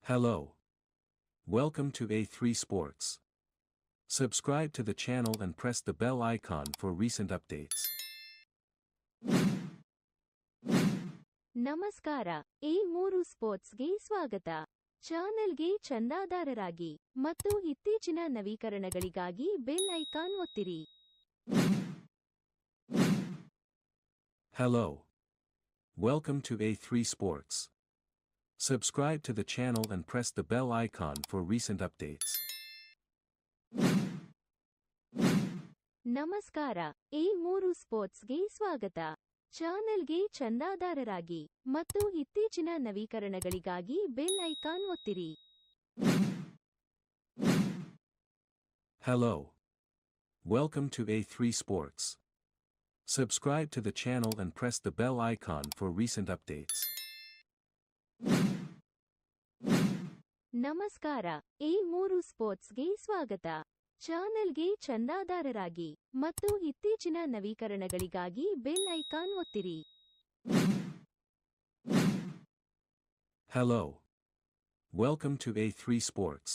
Hello. Welcome to A3 Sports. Subscribe to the channel and press the bell icon for recent updates. ನಮಸ್ಕಾರ. A3 ಸ್ಪೋರ್ಟ್ಸ್ಗೆ ಸ್ವಾಗತ. ಚಾನೆಲ್ಗೆ ಚಂದಾದಾರರಾಗಿ ಮತ್ತು ಇತ್ತೀಚಿನ ನವೀಕರಣಗಳಿಗಾಗಿ bell icon ಒತ್ತಿರಿ. Hello. Welcome to A3 Sports. Subscribe to the channel and press the bell icon for recent updates. ನಮಸ್ಕಾರ. A3 ಸ್ಪೋರ್ಟ್ಸ್ಗೆ ಸ್ವಾಗತ. ಚಾನೆಲ್ಗೆ ಚಂದಾದಾರರಾಗಿ ಮತ್ತು ಇತ್ತೀಚಿನ ನವೀಕರಣಗಳಿಗಾಗಿ ಬೆಲ್ ಐಕಾನ್ ಒತ್ತಿರಿ. Hello. Welcome to A3 Sports. Subscribe to the channel and press the bell icon for recent updates. ನಮಸ್ಕಾರ. A3 ಸ್ಪೋರ್ಟ್ಸ್ಗೆ ಸ್ವಾಗತ. ಚಾನೆಲ್ಗೆ ಚಂದಾದಾರರಾಗಿ ಮತ್ತು ಇತ್ತೀಚಿನ ನವೀಕರಣಗಳಿಗಾಗಿ ಬೆಲ್ ಐಕಾನ್ ಒತ್ತಿರಿ. Hello. Welcome to A3 Sports.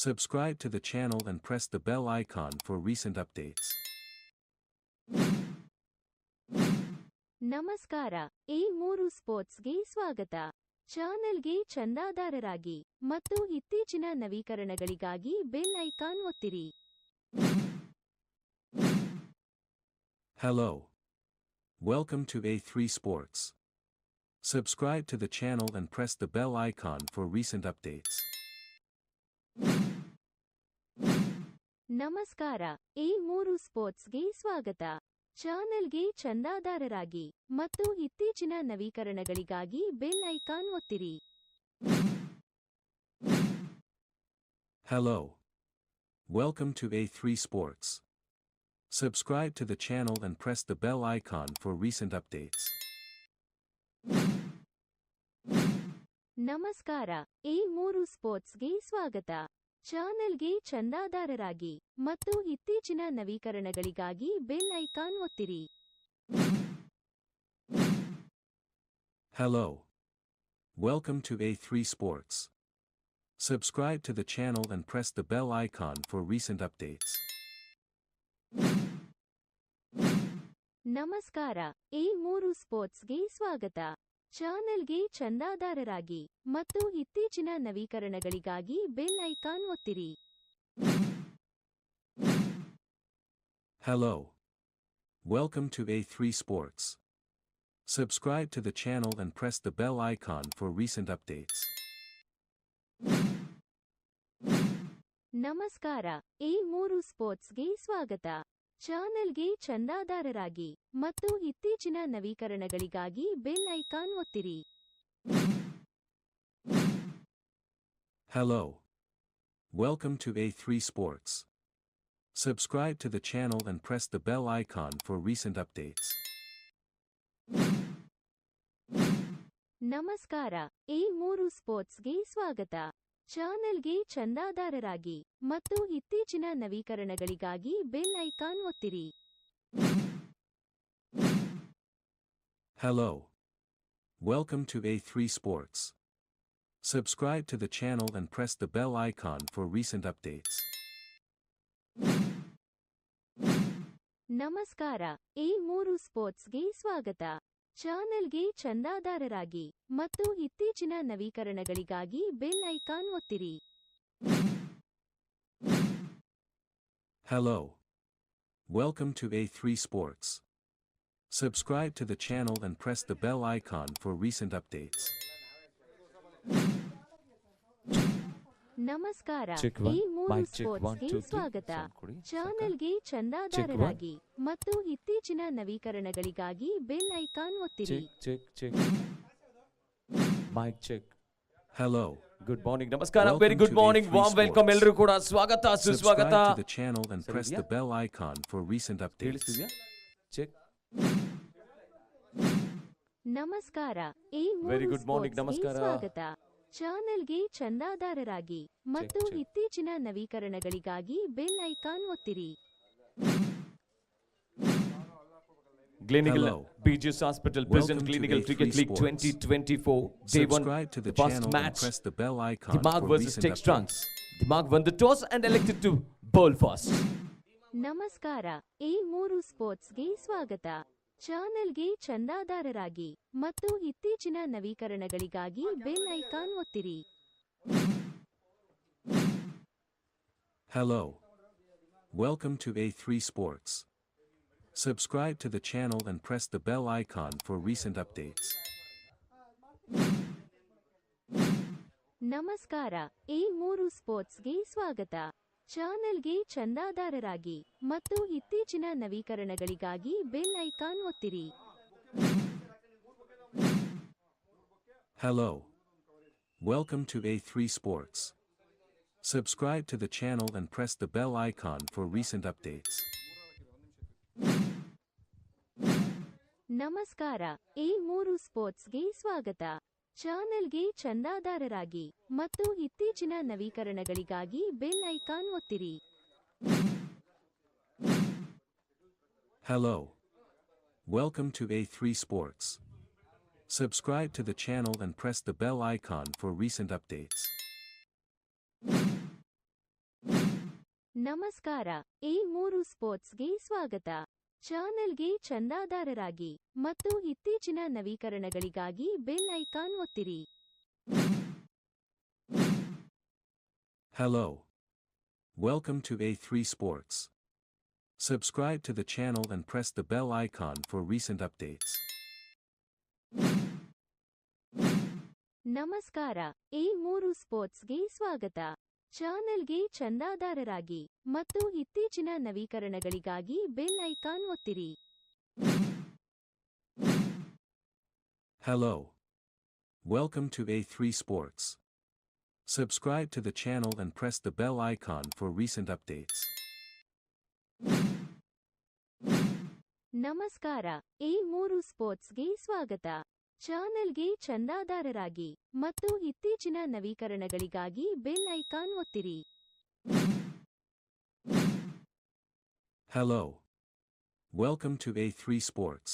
Subscribe to the channel and press the bell icon for recent updates. ನಮಸ್ಕಾರ. A3 ಸ್ಪೋರ್ಟ್ಸ್ಗೆ ಸ್ವಾಗತ. ಚಾನೆಲ್ಗೆ ಚಂದಾದಾರರಾಗಿ ಮತ್ತು ಇತ್ತೀಚಿನ ನವೀಕರಣಗಳಿಗಾಗಿ ಬೆಲ್ ಐಕಾನ್ ಒತ್ತಿರಿ. Hello. Welcome to A3 Sports. Subscribe to the channel and press the bell icon for recent updates. ನಮಸ್ಕಾರ. A3 ಸ್ಪೋರ್ಟ್ಸ್ಗೆ ಸ್ವಾಗತ. ಚಾನೆಲ್ಗೆ ಚಂದಾದಾರರಾಗಿ ಮತ್ತು ಇತ್ತೀಚಿನ ನವೀಕರಣಗಳಿಗಾಗಿ ಬೆಲ್ ಐಕಾನ್ ಒತ್ತಿರಿ. Hello. Welcome to A3 Sports. Subscribe to the channel and press the bell icon for recent updates. ನಮಸ್ಕಾರ. A3 ಸ್ಪೋರ್ಟ್ಸ್ಗೆ ಸ್ವಾಗತ. ಚಾನೆಲ್ಗೆ ಚಂದಾದಾರರಾಗಿ ಮತ್ತು ಇತ್ತೀಚಿನ ನವೀಕರಣಗಳಿಗಾಗಿ ಬೆಲ್ ಐಕಾನ್ ಒತ್ತಿರಿ. Hello. Welcome to A3 Sports. Subscribe to the channel and press the bell icon for recent updates. ನಮಸ್ಕಾರ. A3 ಸ್ಪೋರ್ಟ್ಸ್ಗೆ ಸ್ವಾಗತ. ಚಾನೆಲ್ಗೆ ಚಂದಾದಾರರಾಗಿ ಮತ್ತು ಇತ್ತೀಚಿನ ನವೀಕರಣಗಳಿಗಾಗಿ ಬೆಲ್ ಐಕಾನ್ ಒತ್ತಿರಿ. Hello. Welcome to A3 Sports. Subscribe to the channel and press the bell icon for recent updates. ನಮಸ್ಕಾರ. A3 ಸ್ಪೋರ್ಟ್ಸ್ಗೆ ಸ್ವಾಗತ. ಚಾನೆಲ್ಗೆ ಚಂದಾದಾರರಾಗಿ ಮತ್ತು ಇತ್ತೀಚಿನ ನವೀಕರಣಗಳಿಗಾಗಿ ಬೆಲ್ ಐಕಾನ್ ಒತ್ತಿರಿ. Hello. Welcome to A3 Sports. Subscribe to the channel and press the bell icon for recent updates. ನಮಸ್ಕಾರ. A3 ಸ್ಪೋರ್ಟ್ಸ್ಗೆ ಸ್ವಾಗತ. ಚಾನೆಲ್ಗೆ ಚಂದಾದಾರರಾಗಿ ಮತ್ತು ಇತ್ತೀಚಿನ ನವೀಕರಣಗಳಿಗಾಗಿ ಬೆಲ್ ಐಕಾನ್ ಒತ್ತಿರಿ. Hello. Welcome to A3 Sports. Subscribe to the channel and press the bell icon for recent updates. ನಮಸ್ಕಾರ. A3 ಸ್ಪೋರ್ಟ್ಸ್ಗೆ ಸ್ವಾಗತ. ಚಾನೆಲ್ಗೆ ಚಂದಾದಾರರಾಗಿ ಮತ್ತು ಇತ್ತೀಚಿನ ನವೀಕರಣಗಳಿಗಾಗಿ ಬೆಲ್ ಐಕಾನ್ ಒತ್ತಿರಿ. Hello. Welcome to A3 Sports. Subscribe to the channel and press the bell icon for recent updates. ನಮಸ್ಕಾರ. Check one. A3 Mic check. ಸ್ಪೋರ್ಟ್ಸ್ಗೆ 1 2 3 ಸ್ವಾಗತ. Sound ಕೊಡಿ. ಚಾನೆಲ್ಗೆ ಚಂದಾದಾರರಾಗಿ ಮತ್ತು ಇತ್ತೀಚಿನ ನವೀಕರಣಗಳಿಗಾಗಿ ಬೆಲ್ ಐಕಾನ್ ಒತ್ತಿರಿ. Check. Mic check. Hello. Good morning. ನಮಸ್ಕಾರ. Welcome Very good to morning. A3 Warm welcome Sports. ಎಲ್ಲರೂ ಕೂಡ ಸ್ವಾಗತ ಸುಸ್ವಾಗತ. Subscribe to the channel and Sir, press yeah. the bell icon for recent updates. ಕೇಳಿಸ್ತಿದ್ಯಾ? Check. ನಮಸ್ಕಾರ. A3 Very good morning. ಸ್ಪೋರ್ಟ್ಸ್ಗೆ ನಮಸ್ಕಾರ. ಸ್ವಾಗತ. ಚಾನೆಲ್ಗೆ ಚಂದಾದಾರರಾಗಿ ಮತ್ತು check. ಇತ್ತೀಚಿನ ನವೀಕರಣಗಳಿಗಾಗಿ ಬೆಲ್ ಐಕಾನ್ ಒತ್ತಿರಿ. Gleneagle Hello. BGS Hospital Welcome present to Gleneagle A3 Cricket League Sports. 2024 Day 1. Subscribe to the first channel and match. press the bell icon Dimag for versus recent Tech updates. Trunks. Dimag won the toss and elected to bowl first. ನಮಸ್ಕಾರ ಈ ಮೂರು ಸ್ಪೋರ್ಟ್ಸ್ಗೆ ಸ್ವಾಗತ. ಚಾನೆಲ್ಗೆ ಚಂದಾದಾರರಾಗಿ ಮತ್ತು ಇತ್ತೀಚಿನ ನವೀಕರಣಗಳಿಗಾಗಿ bell icon ಒತ್ತಿರಿ. Hello. Welcome to A3 Sports. Subscribe to the channel and press the bell icon for recent updates. ನಮಸ್ಕಾರ ಈ ಮೂರು ಸ್ಪೋರ್ಟ್ಸ್ಗೆ ಸ್ವಾಗತ. ಚಾನೆಲ್ಗೆ ಚಂದಾದಾರರಾಗಿ ಮತ್ತು ಇತ್ತೀಚಿನ ನವೀಕರಣಗಳಿಗಾಗಿ ಬೆಲ್ ಐಕಾನ್ ಒತ್ತಿರಿ. Hello. Welcome to A3 Sports. Subscribe to the channel and press the bell icon for recent updates. ನಮಸ್ಕಾರ ಈ ಮೂರು ಸ್ಪೋರ್ಟ್ಸ್ಗೆ ಸ್ವಾಗತ. ಚಾನೆಲ್ಗೆ ಚಂದಾದಾರರಾಗಿ ಮತ್ತು ಇತ್ತೀಚಿನ ನವೀಕರಣಗಳಿಗಾಗಿ ಬೆಲ್ ಐಕಾನ್ ಒತ್ತಿರಿ. Hello. Welcome to A3 Sports. Subscribe to the channel and press the bell icon for recent updates. ನಮಸ್ಕಾರ ಈ ಮೂರು ಸ್ಪೋರ್ಟ್ಸ್ಗೆ ಸ್ವಾಗತ. ಚಾನೆಲ್ಗೆ ಚಂದಾದಾರರಾಗಿ ಮತ್ತು ಇತ್ತೀಚಿನ ನವೀಕರಣಗಳಿಗಾಗಿ ಬೆಲ್ ಐಕಾನ್ ಒತ್ತಿರಿ. Hello. Welcome to A3 Sports. Subscribe to the channel and press the bell icon for recent updates. ನಮಸ್ಕಾರ ಈ ಮೂರು ಸ್ಪೋರ್ಟ್ಸ್ಗೆ ಸ್ವಾಗತ. ಚಾನೆಲ್ಗೆ ಚಂದಾದಾರರಾಗಿ ಮತ್ತು ಇತ್ತೀಚಿನ ನವೀಕರಣಗಳಿಗಾಗಿ ಬೆಲ್ ಐಕಾನ್ ಒತ್ತಿರಿ. Hello. Welcome to A3 Sports. Subscribe to the channel and press the bell icon for recent updates. ನಮಸ್ಕಾರ ಈ ಮೂರು ಸ್ಪೋರ್ಟ್ಸ್ಗೆ ಸ್ವಾಗತ. ಚಾನೆಲ್ಗೆ ಚಂದಾದಾರರಾಗಿ ಮತ್ತು ಇತ್ತೀಚಿನ ನವೀಕರಣಗಳಿಗಾಗಿ ಬೆಲ್ ಐಕಾನ್ ಒತ್ತಿರಿ. Hello. Welcome to A3 Sports.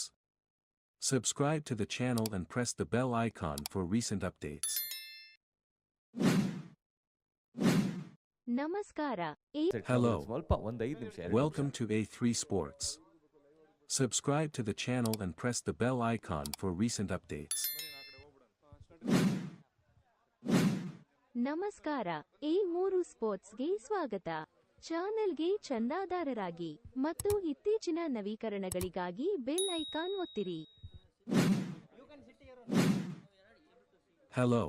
Subscribe to the channel and press the bell icon for recent updates. ನಮಸ್ಕಾರ ಈ Hello. ಸ್ವಲ್ಪ ಒಂದು 5 ನಿಮಿಷ Welcome to A3 Sports. Subscribe to the channel and press the bell icon for recent updates. ನಮಸ್ಕಾರ ಈ ಮೂರು ಸ್ಪೋರ್ಟ್ಸ್ಗೆ ಸ್ವಾಗತ. ಚಾನೆಲ್ಗೆ ಚಂದಾದಾರರಾಗಿ ಮತ್ತು ಇತ್ತೀಚಿನ ನವೀಕರಣಗಳಿಗಾಗಿ ಬೆಲ್ ಐಕಾನ್ ಒತ್ತಿರಿ. Hello.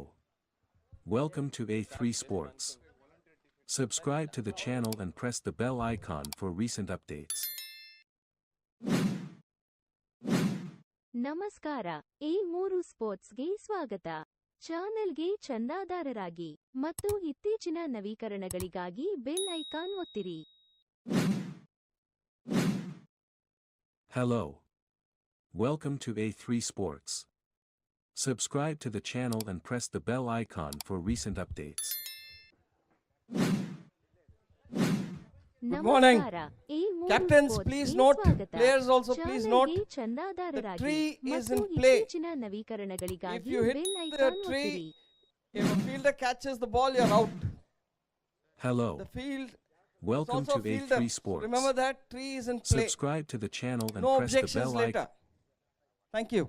Welcome to A3 Sports. Subscribe to the channel and press the bell icon for recent updates. ನಮಸ್ಕಾರ ಈ ಮೂರು ಸ್ಪೋರ್ಟ್ಸ್ಗೆ ಸ್ವಾಗತ. ಚಾನೆಲ್ಗೆ ಚಂದಾದಾರರಾಗಿ ಮತ್ತು ಇತ್ತೀಚಿನ ನವೀಕರಣಗಳಿಗಾಗಿ ಬೆಲ್ ಐಕಾನ್ ಒತ್ತಿರಿ. Hello. Welcome to A3 Sports. Subscribe to the channel and press the bell icon for recent updates. morning. ನಮಸ್ಕಾರ ಈ ಮೂರು Captains, ಸ್ಪೋರ್ಟ್ಸ್ಗೆ please note. ಸ್ವಾಗತ. Players also, please note. ಚಾನೆಲ್ಗೆ ಚಂದಾದಾರರಾಗಿ The tree is ಮತ್ತು in play. ಇತ್ತೀಚಿನ ನವೀಕರಣಗಳಿಗಾಗಿ If you hit bell the icon tree, ಒತ್ತಿರಿ. if a fielder catches the ball, you're out. Hello. The field is Welcome also to a fielder. A3 Sports. Remember that tree is in play. Subscribe to the channel and No press the objections bell later. icon. Thank you.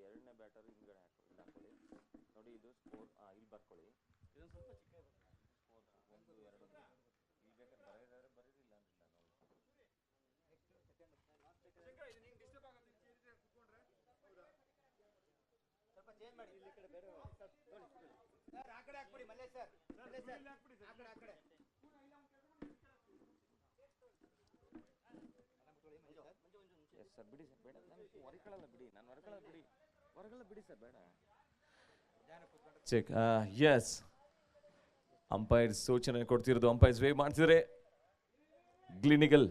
ಎರಡನೇ batter ಹಿಂದ್ಗಡೆ ಹಾಕೊಳ್ಳಿ ನೋಡಿ ಇದು score ಇಲ್ಲಿ ಬರ್ಕೊಳ್ಳಿ ಇದೊಂದು ಸ್ವಲ್ಪ ಚಿಕ್ಕ ಸ್ಕೋರ್ 1 2 ಇಲ್ಲಿ ಬೇಕಾದ್ರೆ ಬರೆಯೋದಾದ್ರೆ ಬರೀರಿಲ್ಲ ಸ್ವಲ್ಪ ಚೇಂಜ್ ಮಾಡಿ ಇಲ್ಲಿ ಕಡೆ ಬೇರೆ ಸರ್ ಆ ಕಡೆ ಹಾಕ್ಬಿಡಿ ಮಲ್ಲೇಶ್ ಸರ್ ಮಲ್ಲೇಶ್ ಸರ್ ಆ ಕಡೆ ಎಸ್ ಸರ್ ಬಿಡಿ ಸರ್ ಬೇಡ ನಾನು ಹೊರಕೊಳ್ಳಲ್ಲ ಬಿಡಿ ನಾನು ಹೊರಕೊಳ್ಳಲ್ಲ ಬಿಡಿ ಹೊರಗಲ್ಲ ಬಿಡಿ ಸರ್ ಬೇಡ ಚೆಕ್ ಎಸ್ ಅಂಪೈರ್ಸ್ ಸೂಚನೆ ಕೊಡ್ತಿರೋದು, ಅಂಪೈರ್ಸ್ ವೇವ್ ಮಾಡ್ತಿದ್ದಾರೆ. Gleneagles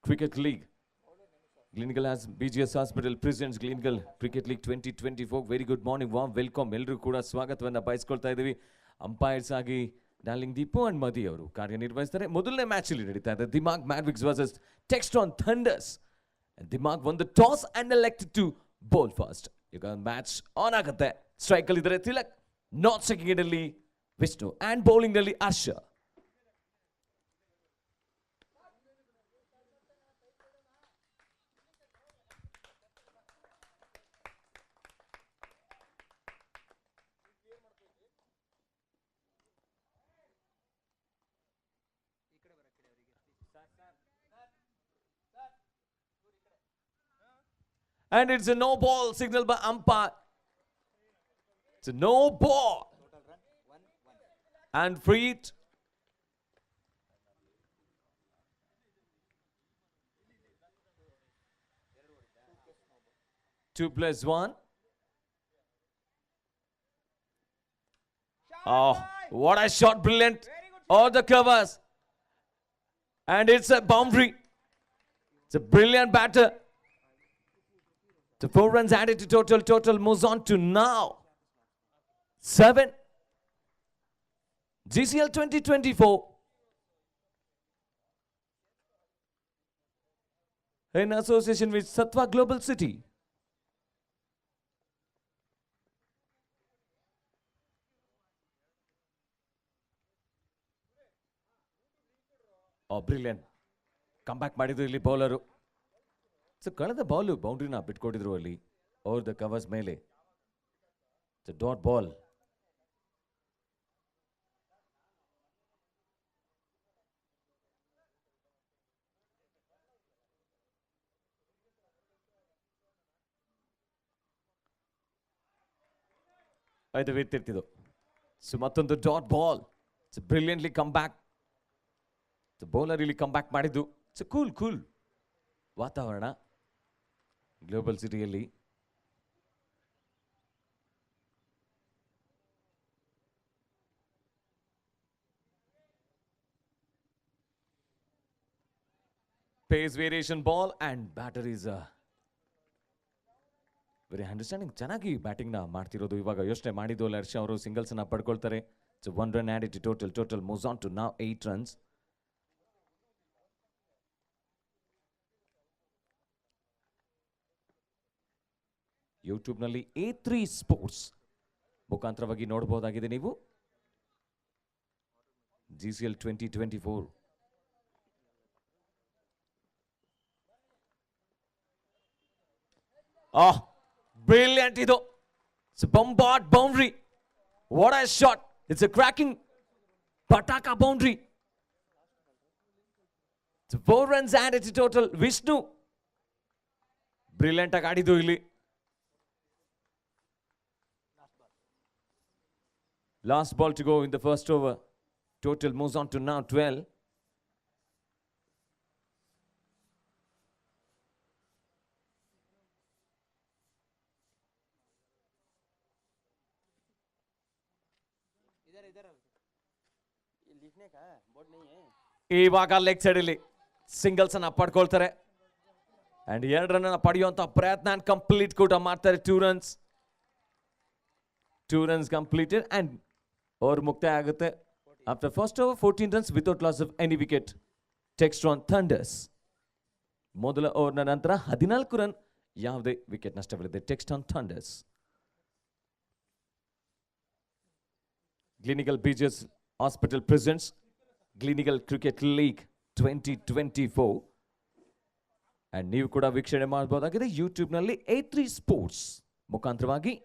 cricket league, Gleneagles as BGS hospital presidents Gleneagles cricket league 2024. Very good morning, warm welcome. ಎಲ್ಲರೂ ಕೂಡ ಸ್ವಾಗತವನ್ನು ಬಯಸ್ಕೊಳ್ತಾ ಇದ್ದೀವಿ. ಅಂಪೈರ್ಸ್ ಆಗಿ ಡಾರ್ಲಿಂಗ್ ದೀಪು ಅಂಡ್ ಮದಿ ಅವರು ಕಾರ್ಯನಿರ್ವಹಿಸ್ತಾರೆ. ಮೊದಲನೇ ಮ್ಯಾಚ್ ಅಲ್ಲಿ ನಡೀತಾ ಇದೆ Dimag Mavericks versus Textron Thunders. Dimag won the toss and elected to bowl first. ಈಗ ಮ್ಯಾಚ್ ಆನ್ ಆಗುತ್ತೆ. ಸ್ಟ್ರೈಕ್ ಅಲ್ಲಿ ಇದ್ದಾರೆ ತಿಲಕ್, ನಾಟ್ ಸೆಕೆಂಡ್ ಅಲ್ಲಿ ವಿಷ್ಣು ಅಂಡ್ ಬೌಲಿಂಗ್ ಅಲ್ಲಿ ಹರ್ಷ. And it's a no ball signal by umpire. It's a no ball. And free it. Two plus one. Oh, what a shot, brilliant. All the covers. And it's a boundary. It's a brilliant batter. The 4 runs added to total. Total moves on to now 7. GCL 2024. In association with Sattva Global City. Oh, brilliant. Come back ಮಾಡಿದ್ರು ಇಲ್ಲಿ bowler. So ಕಳೆದ ಬಾಲು ಬೌಂಡ್ರಿನ ಬಿಟ್ಕೊಟ್ಟಿದ್ರು ಅಲ್ಲಿ over the covers ಮೇಲೆ. Dot ball. ಐದು ಎತ್ತಿರ್ತಿದ್ದು. So ಮತ್ತೊಂದು dot ball. Brilliantly come back. Bowler ಇಲ್ಲಿ come back ಮಾಡಿದ್ದು. Cool ವಾತಾವರಣ ಗ್ಲೋಬಲ್ ಸಿಟಿಯಲ್ಲಿ. Pace variation ball and batter is very understanding. ಚೆನ್ನಾಗಿ ಬ್ಯಾಟಿಂಗ್ ನ ಮಾಡ್ತಿರೋದು. ಇವಾಗ ಯೋಚನೆ ಮಾಡಿದ್ದು ಹರ್ಷ ಅವರು ಸಿಂಗಲ್ಸ್ ನ ಪಡ್ಕೊಳ್ತಾರೆ. 1 run added to total. Total moves on to now 8 runs. ಯೂಟ್ಯೂಬ್ನಲ್ಲಿ A3 ಸ್ಪೋರ್ಟ್ಸ್ ಮುಖಾಂತರವಾಗಿ ನೋಡಬಹುದಾಗಿದೆ ನೀವು. GCL 2024. Brilliant ಇದು. It's a bombard boundary. What a shot. It's a cracking pataka boundary. It's 4 runs added to total. Vishnu brilliant ಆಗಿ ಆಡಿದ್ದು ಇಲ್ಲಿ. Last ball to go in the first over. Total moves on to now 12. ಇವಾಗ leg side ಇಲ್ಲಿ singles ಅನ್ನ ಪಡ್ಕೊಳ್ತಾರೆ. And 2 run ಪಡೆಯುವಂತ ಪ್ರಯತ್ನ complete ಕೂಡ ಮಾಡ್ತಾರೆ. 2 runs. 2 runs completed and over ಮುಕ್ತಾಯ ಆಗುತ್ತೆ. After first over 14 runs without loss of any wicket. Textron Thunders ಮೊದಲ ಓವರ್ನ ನಂತರ 14 ರನ್, ಯಾವುದೇ ವಿಕೆಟ್ ನಷ್ಟವಿಲ್ಲದೆ Textron Thunders. Gleneagles BGS hospital presents Gleneagles cricket league 2024. And ನೀವು ಕೂಡ ವೀಕ್ಷಣೆ ಮಾಡಬಹುದಾಗಿದೆ ಯೂಟ್ಯೂಬ್ನಲ್ಲಿ A3 ಸ್ಪೋರ್ಟ್ಸ್ ಮುಖಾಂತರವಾಗಿ.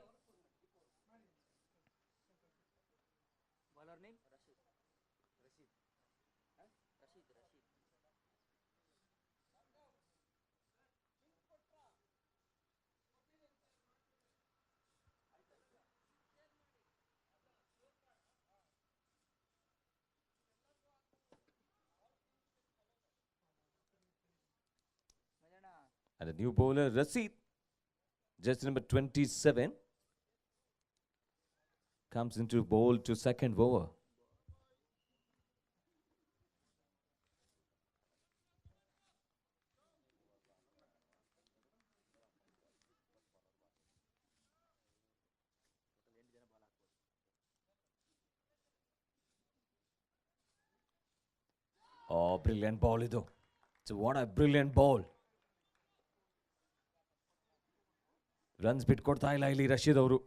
And the new bowler Rashid, just number 27. comes into bowl to second over. Oh, brilliant ball idu. So what a brilliant ball. Runs ಬಿಟ್ಕೊಡ್ತಾ ಇಲ್ಲ ಇಲ್ಲಿ ರಶೀದ್ ಅವರು.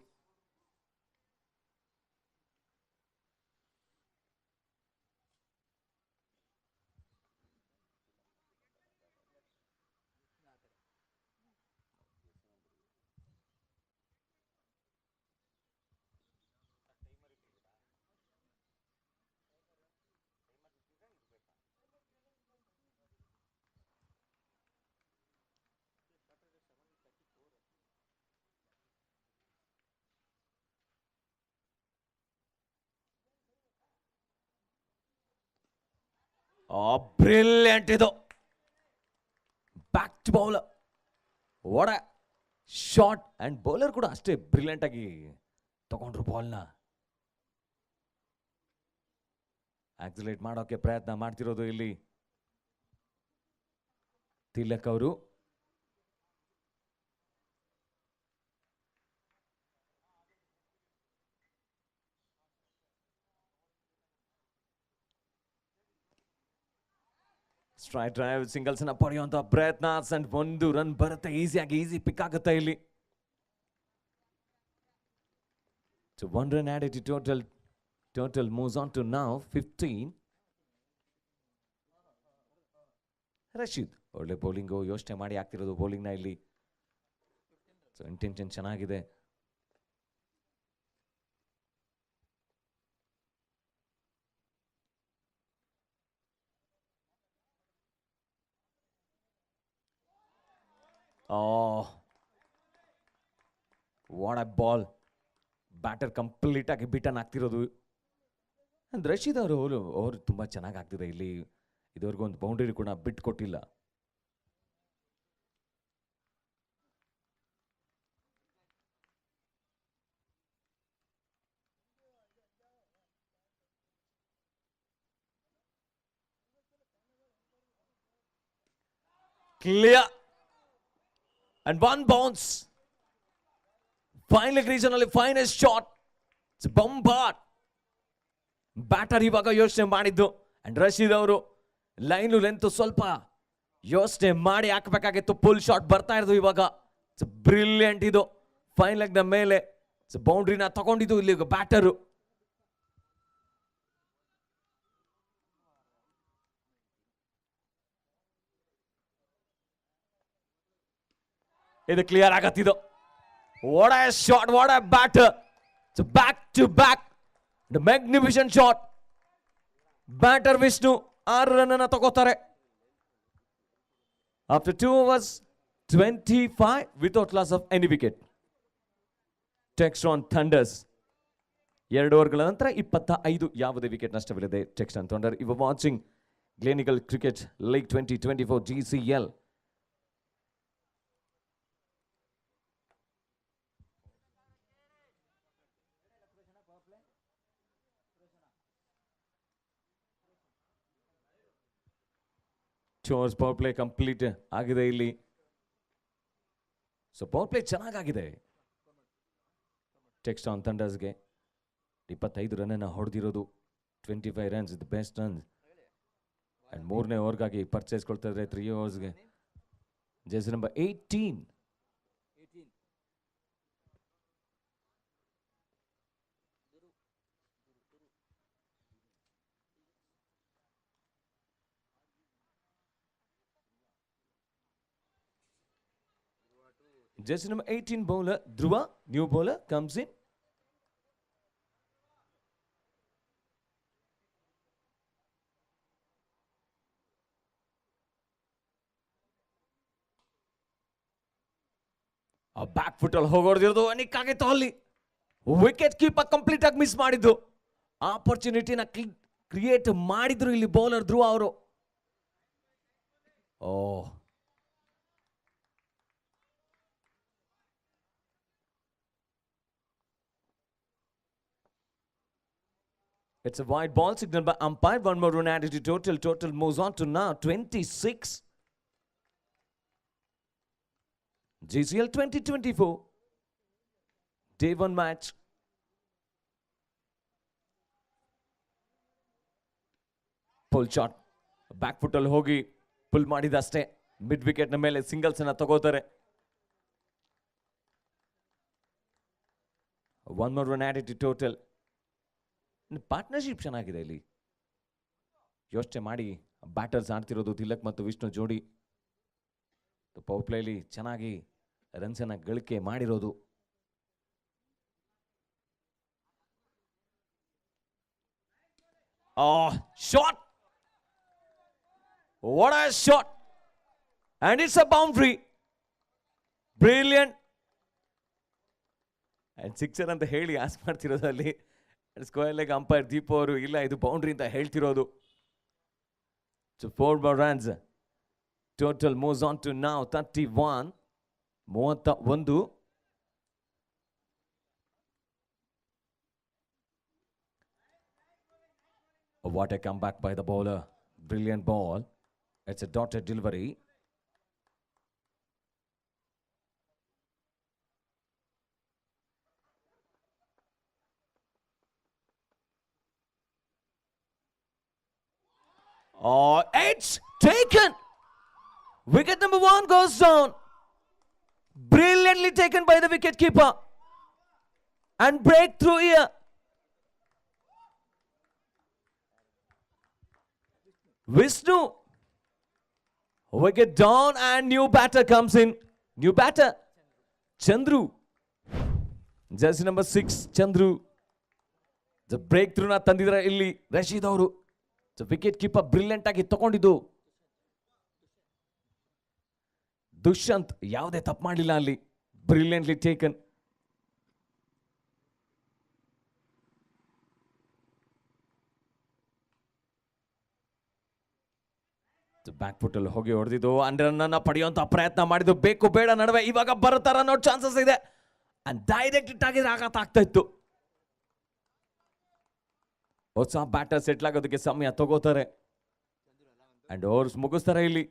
Oh, brilliant idu. Back to bowler. What a shot, and bowler ಕೂಡ ಅಷ್ಟೇ brilliant ಆಗಿ ತಗೊಂಡ್ರು ಬಾಲ್ನ. ಆಕ್ಸಿಲೇಟ್ ಮಾಡೋಕೆ ಪ್ರಯತ್ನ ಮಾಡ್ತಿರೋದು ಇಲ್ಲಿ ತಿಲಕ್ ಅವರು. ಸ್ಟ್ರೈಟ್ ಡ್ರೈವ್ ಸಿಂಗಲ್ಸ್ ಅನ್ನ ಪಡೆಯುವಂತ ಪ್ರಯತ್ನ, ಅಂಡ್ ಒಂದು ರನ್ ಬರುತ್ತೆ, ಈಸಿ ಪಿಕ್ ಆಗುತ್ತೆ ಇಲ್ಲಿ. So 1 run added to total moves on to now 15. Rashid ಒಳ್ಳೆ ಬೌಲಿಂಗು, ಯೋಚನೆ ಮಾಡಿ ಆಗ್ತಿರೋದು ಬೌಲಿಂಗ್ನ ಇಲ್ಲಿ. ಸೊ ಇಂಟೆನ್ಷನ್ ಚೆನ್ನಾಗಿದೆ. Oh, what a ball. Batter complete ಆಗಿ ಬಿಟನ್ ಆಗ್ತಿರೋದು. ಅಂದ್ರೆ ರಶೀದ್ ಅವರು ತುಂಬಾ ಚೆನ್ನಾಗಿ ಆಗ್ತಿದೆ ಇಲ್ಲಿ. ಇದುವರೆಗೂ ಒಂದು ಬೌಂಡ್ರಿ ಕೂಡ ಬಿಟ್ಟು ಕೊಟ್ಟಿಲ್ಲ. Clear. And one bounce. Finally regionally finest shot. It's bombard. Batter ಇವಾಗ ಯೋಚನೆ ಮಾಡಿದ್ದು. ಅಂಡ್ ರಶೀದ್ ಅವರು ಲೈನ್ ಲೆಂತ್ ಸ್ವಲ್ಪ ಯೋಚನೆ ಮಾಡಿ ಹಾಕಬೇಕಾಗಿತ್ತು. ಫುಲ್ ಶಾಟ್ ಬರ್ತಾ ಇರೋದು ಇವಾಗ. ಇಟ್ಸ್ ಬ್ರಿಲಿಯಂಟ್ ಇದು. ಫೈನ್ ಲೆಗ್ ನ ಮೇಲೆ ಬೌಂಡ್ರಿನ ತಗೊಂಡಿದ್ದು ಇಲ್ಲಿ ಬ್ಯಾಟರು. ಇದು clear ಆಗತ್ತಿದ್ದು. What a shot, what a batter. It's back to back. The magnificent shot. Batter Vishnu 6 run ಅನ್ನು ತಗೋತಾರೆ. After 2 overs, 25 without loss of any wicket. Textron Thunders 2 ಓವರ್ಗಳ ನಂತರ 25 ಯಾವುದೇ wicket ನಷ್ಟವಿಲ್ಲದೆ Textron Thunder. You were watching Gleneagle Cricket League 2024 GCL. ಚೋರ್ಸ್ power play complete ಆಗಿದೆ ಇಲ್ಲಿ. So power play ಚೆನ್ನಾಗಿದೆ. ಟೆಕ್ಸ್ಟಾನ್ ಥಂಡರ್ಸ್ಗೆ 25 run ಅನ್ನು ಹೊಡೆದಿರೋದು. 25 runs the best runs. And 3ನೇ ಓವರ್ಗಾಗಿ ಪರ್ಚೇಸ್ ಕೊಡ್ತಾ ಇದ್ದಾರೆ 3 ಓವರ್ಸ್ಗೆ. Jersey number 18. Jersey number 18 bowler Dhruva, new bowler, comes in. A back foot ಅಲ್ಲಿ ಹೋಗೋದಿರೋದು ಅನಿಕ್ ಆಗಿತ್ತು ಅಲ್ಲಿ. ವಿಕೆಟ್ ಕೀಪರ್ ಕಂಪ್ಲೀಟ್ ಆಗಿ ಮಿಸ್ ಮಾಡಿದ್ದು. ಆಪರ್ಚುನಿಟಿನ ಕ್ರಿಯೇಟ್ ಮಾಡಿದ್ರು ಇಲ್ಲಿ ಬೌಲರ್ ಧ್ರುವ ಅವರು. ಓ It's a wide ball signal by umpire. One more run added to total. Total moves on to now 26. GCL 2024. Day 1 match. Pull shot. Back foot ಅಲ್ಲಿ ಹೋಗಿ pull ಮಾಡಿದಷ್ಟೇ. Mid wicket ನ ಮೇಲೆ singles ಅನ್ನ ತಗೋತಾರೆ. One more run added to total. Partnership ಚೆನ್ನಾಗಿದೆ ಇಲ್ಲಿ. ಯೋಚನೆ ಮಾಡಿ ಬ್ಯಾಟರ್ಸ್ ಆಡ್ತಿರೋದು ತಿಲಕ್ ಮತ್ತು ವಿಷ್ಣು ಜೋಡಿ. ಪವರ್ ಪ್ಲೇಲಿ ಚೆನ್ನಾಗಿ ರನ್ಸ್ ಅನ್ನ ಗಳಿಕೆ ಮಾಡಿರೋದು. Shot! What a shot! And it's a boundary. Brilliant. And sixer ಅಂತ ಹೇಳಿ ಆಸ್ ಮಾಡ್ತಿರೋದಲ್ಲಿ ಸ್ಕ್ವೇರ್ ಲೆಗ್ ಅಂಪೈರ್ ದೀಪು ಅವರು ಇಲ್ಲ ಇದು ಬೌಂಡ್ರಿ ಅಂತ ಹೇಳ್ತಿರೋದು. So 4 more runs. Total moves on to now 31. 31. What a comeback by the bowler. Brilliant ball. It's a dotted delivery. It's taken. Wicket number 1 goes down. Brilliantly taken by the wicket keeper. And breakthrough here. Vishnu. Wicket down and new batter comes in. New batter. Chandru. Jersey number 6, Chandru. The breakthrough na tandidra illi Rashid ಅವರು. So wicket keeper brilliant ಆಗಿ ತಗೊಂಡಿದ್ದು. ದುಷ್ಯಂತ್ ಯಾವುದೇ ತಪ್ಪು ಮಾಡಲಿಲ್ಲ ಅಲ್ಲಿ. Brilliantly taken. Back foot ಅಲ್ಲಿ ಹೋಗಿ ಹೊಡೆದಿದ್ದು ಅಂಡ್ ರನ್ ಅನ್ನ ಪಡೆಯುವಂತ ಪ್ರಯತ್ನ ಮಾಡಿದ್ದು. ಬೇಕು ಬೇಡ ನಡುವೆ ಇವಾಗ ಬರುತ್ತಾರ ಅನ್ನೋ ಚಾನ್ಸಸ್ ಇದೆ. ಅಂಡ್ ಡೈರೆಕ್ಟ್ ಹಿಟ್ ಆಗಿದ್ರೆ ಆಘಾತ ಆಗ್ತಾ ಇತ್ತು. ಹೊಸ ಬ್ಯಾಟರ್ ಸೆಟ್ಲ್ ಆಗೋದಕ್ಕೆ ಸಮಯ ತಗೋತಾರೆ ಅಂಡ್ ಓವರ್ಸ್ ಮುಗಿಸ್ತಾರೆ ಇಲ್ಲಿ.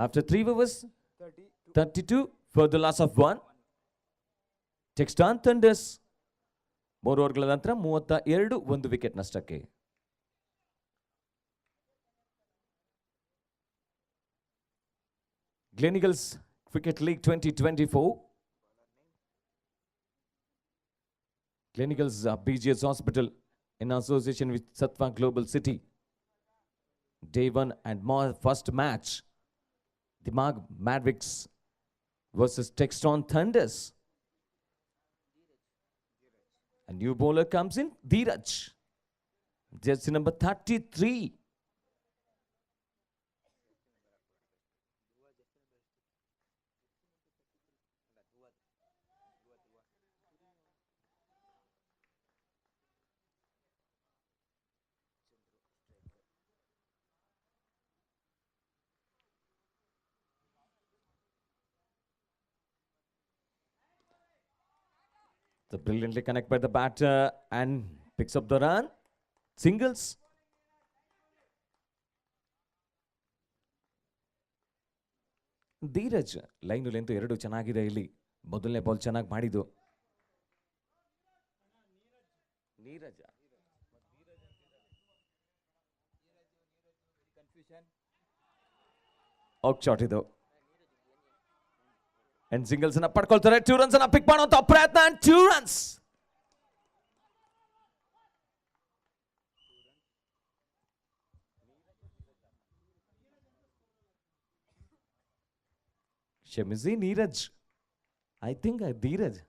After 3 overs, 32 for the loss of 1. Texton Thunders 3 ಓವರ್ಗಳ ನಂತರ 32 1 ವಿಕೆಟ್ ನಷ್ಟಕ್ಕೆ. Gleneagles Cricket League 2024. Gleneagles BGS Hospital in association with Sattva Global City. Day 1 and more first match. Dimag Mavericks versus Texton Thunders. A new bowler comes in, Dheeraj. Jersey number 33. So brilliantly connect by the batter and picks up the run. Singles. Dheeraj line length 2 ಚೆನ್ನಾಗಿದೆ ಇಲ್ಲಿ. ಮೊದಲನೇ ball ಚೆನ್ನಾಗಿ ಮಾಡಿದ್ದು. Neeraj out shot ಇದು. And singles ಅನ್ನ ಪಡ್ಕೊಳ್ತಾರೆ. 2 runs ಅನ್ನ ಪಿಕ್ ಮಾಡುವಂತ ಪ್ರಯತ್ನ ಅಂಡ್ 2 runs. ಕ್ಷಮಿಸಿ Neeraj. I think Dheeraj.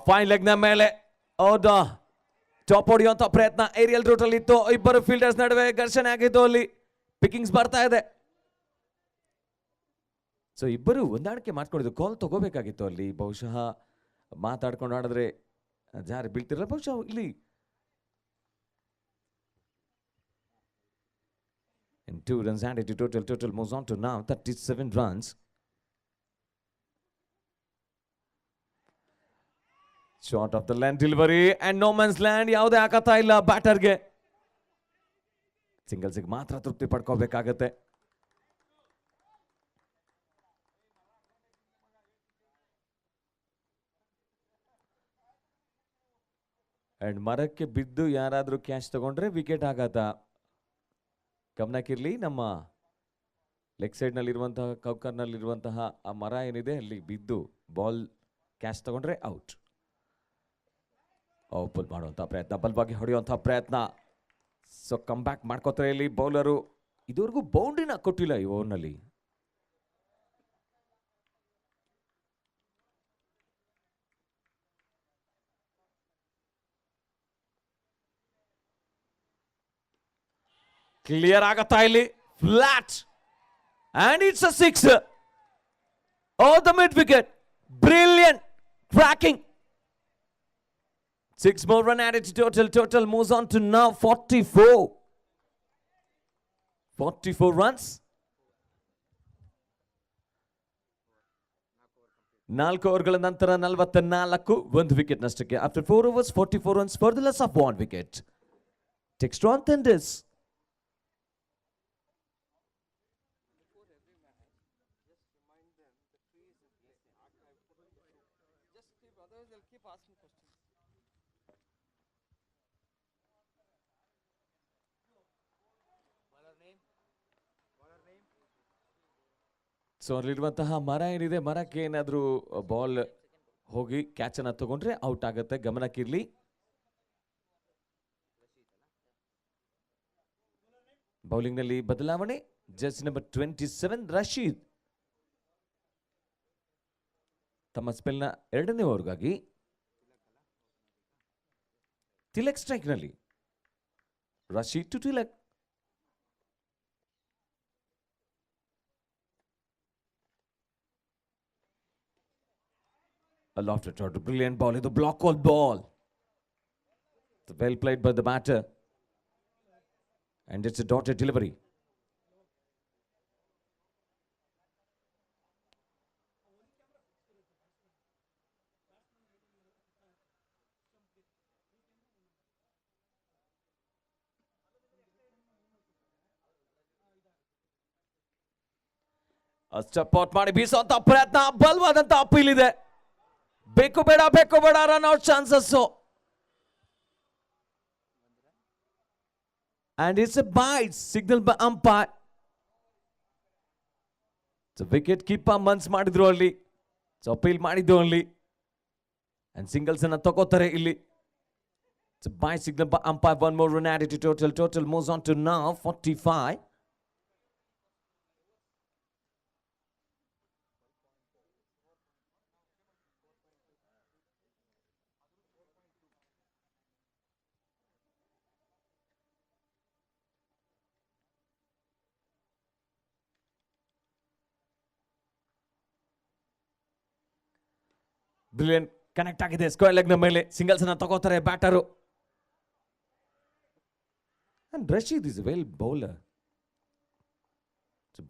Fine leg ನ ಮೇಲೆ ಹೌದಾ ಟಾಪ್ ಹೊಡೆಯುವಂತ ಪ್ರಯತ್ನ ಏರಿಯಲ್ ರೂಟ್ ಅಲ್ಲಿ ಇತ್ತು. ಇಬ್ಬರು ಫೀಲ್ಡರ್ಸ್ ನಡುವೆ ಘರ್ಷಣೆ ಆಗಿತ್ತು. ಅಲ್ಲಿ ಪಿಕ್ಕಿಂಗ್ಸ್ ಬರ್ತಾ ಇದೆ. ಸೊ ಇಬ್ಬರು ಹೊಂದಾಣಿಕೆ ಮಾಡ್ಕೊಂಡಿದ್ದು. ಕಾಲ್ ತಗೋಬೇಕಾಗಿತ್ತು ಅಲ್ಲಿ. ಬಹುಶಃ ಮಾತಾಡ್ಕೊಂಡು ಆಡಿದ್ರೆ ಜಾರಿ ಬೀಳ್ತಿರಲ್ಲ ಬಹುಶಃ ಇಲ್ಲಿ. 22 runs added to total. Total moves on to now 37 runs. Short of the land delivery and no man's land. ಯಾವುದೇ ಆಗತ್ತಾ ಇಲ್ಲ ಬ್ಯಾಟರ್ಗೆ. ಸಿಂಗಲ್ಸ್ಗೆ ಮಾತ್ರ ತೃಪ್ತಿ ಪಡ್ಕೋಬೇಕಾಗತ್ತೆ. ಅಂಡ್ ಮರಕ್ಕೆ ಬಿದ್ದು ಯಾರಾದ್ರೂ ಕ್ಯಾಚ್ ತಗೊಂಡ್ರೆ ವಿಕೆಟ್ ಆಗತ್ತ. ಗಮನಕ್ಕಿರ್ಲಿ, ನಮ್ಮ ಲೆಗ್ ಸೈಡ್ ನಲ್ಲಿರುವಂತಹ ಕೌಕರ್ನಲ್ಲಿರುವಂತಹ ಆ ಮರ ಏನಿದೆ ಅಲ್ಲಿ ಬಿದ್ದು ಬಾಲ್ ಕ್ಯಾಚ್ ತಗೊಂಡ್ರೆ ಔಟ್. ಬಲ್ ಮಾಡುವಂತಹ ಪ್ರಯತ್ನ, ಬಲ್ ಬಗ್ಗೆ ಹೊಡೆಯುವಂತಹ ಪ್ರಯತ್ನ. ಸೊ ಕಮ್ ಬ್ಯಾಕ್ ಮಾಡ್ಕೋತಾರೆ ಇಲ್ಲಿ ಬೌಲರು. ಇದುವರೆಗೂ ಬೌಂಡ್ರಿನ ಕೊಟ್ಟಿಲ್ಲ ಈ ಓವರ್ನಲ್ಲಿ. ಕ್ಲಿಯರ್ ಆಗತ್ತಾ ಇಲ್ಲಿ, flat and it's a 6 over the mid wicket. Brilliant tracking. 6 more run added to total. Total moves on to now 44. 44 runs. 4 ಓವರ್ಗಳ ನಂತರ 44, 1 ವಿಕೆಟ್ ನಷ್ಟಕ್ಕೆ. After 4 overs, 44 runs for the loss of 1 wicket. Takes strong tenders. Otherwise they'll keep asking questions. So ಅಲ್ಲಿರುವಂತಹ ಮರ ಏನಿದೆ, ಮರಕ್ಕೆ ಏನಾದರೂ ball ಹೋಗಿ catch ಅನ್ನ ತಗೊಂಡ್ರೆ ಔಟ್ ಆಗುತ್ತೆ. ಗಮನಕ್ಕಿರ್ಲಿ. ಬೌಲಿಂಗ್ ನಲ್ಲಿ ಬದಲಾವಣೆ. ಜರ್ಸಿ ನಂಬರ್ 27 ರಶೀದ್ ತಮ್ಮ ಸ್ಪೆಲ್ನ 2ನೇ ಓವರ್ಗಾಗಿ ತಿಲಕ್ ಸ್ಟ್ರೈಕ್ ನಲ್ಲಿ. Rashid to Tilak. A lofted shot, a brilliant ball. It's a block called ball. It's well played by the batter. And it's a dotted delivery. Step out ಮಾಡಿ ಬೀಸುವಂತ ಪ್ರಯತ್ನ. ಬಲವಾದಂತ ಅಪೀಲ್ ಇದೆ. ಬೇಕು ಬೇಡ run out chances. And it's a bye signal by umpire. Wicket keeper ಮನ್ಸ್ ಮಾಡಿದ್ರು ಅಲ್ಲಿ. ಸೊ ಅಪೀಲ್ ಮಾಡಿದ್ದು ಅಲ್ಲಿ. ಅಂಡ್ ಸಿಂಗಲ್ಸ್ ಅನ್ನ ತಗೋತಾರೆ ಇಲ್ಲಿ. Bye signal by umpire. 1 more run added to total. Total moves on to now 45. Brilliant connect ಆಗಿದೆ square leg ನ ಮೇಲೆ. ಸಿಂಗಲ್ಸ್ ಅನ್ನ ತಗೋತಾರೆ batter. And Rashid is well bowler.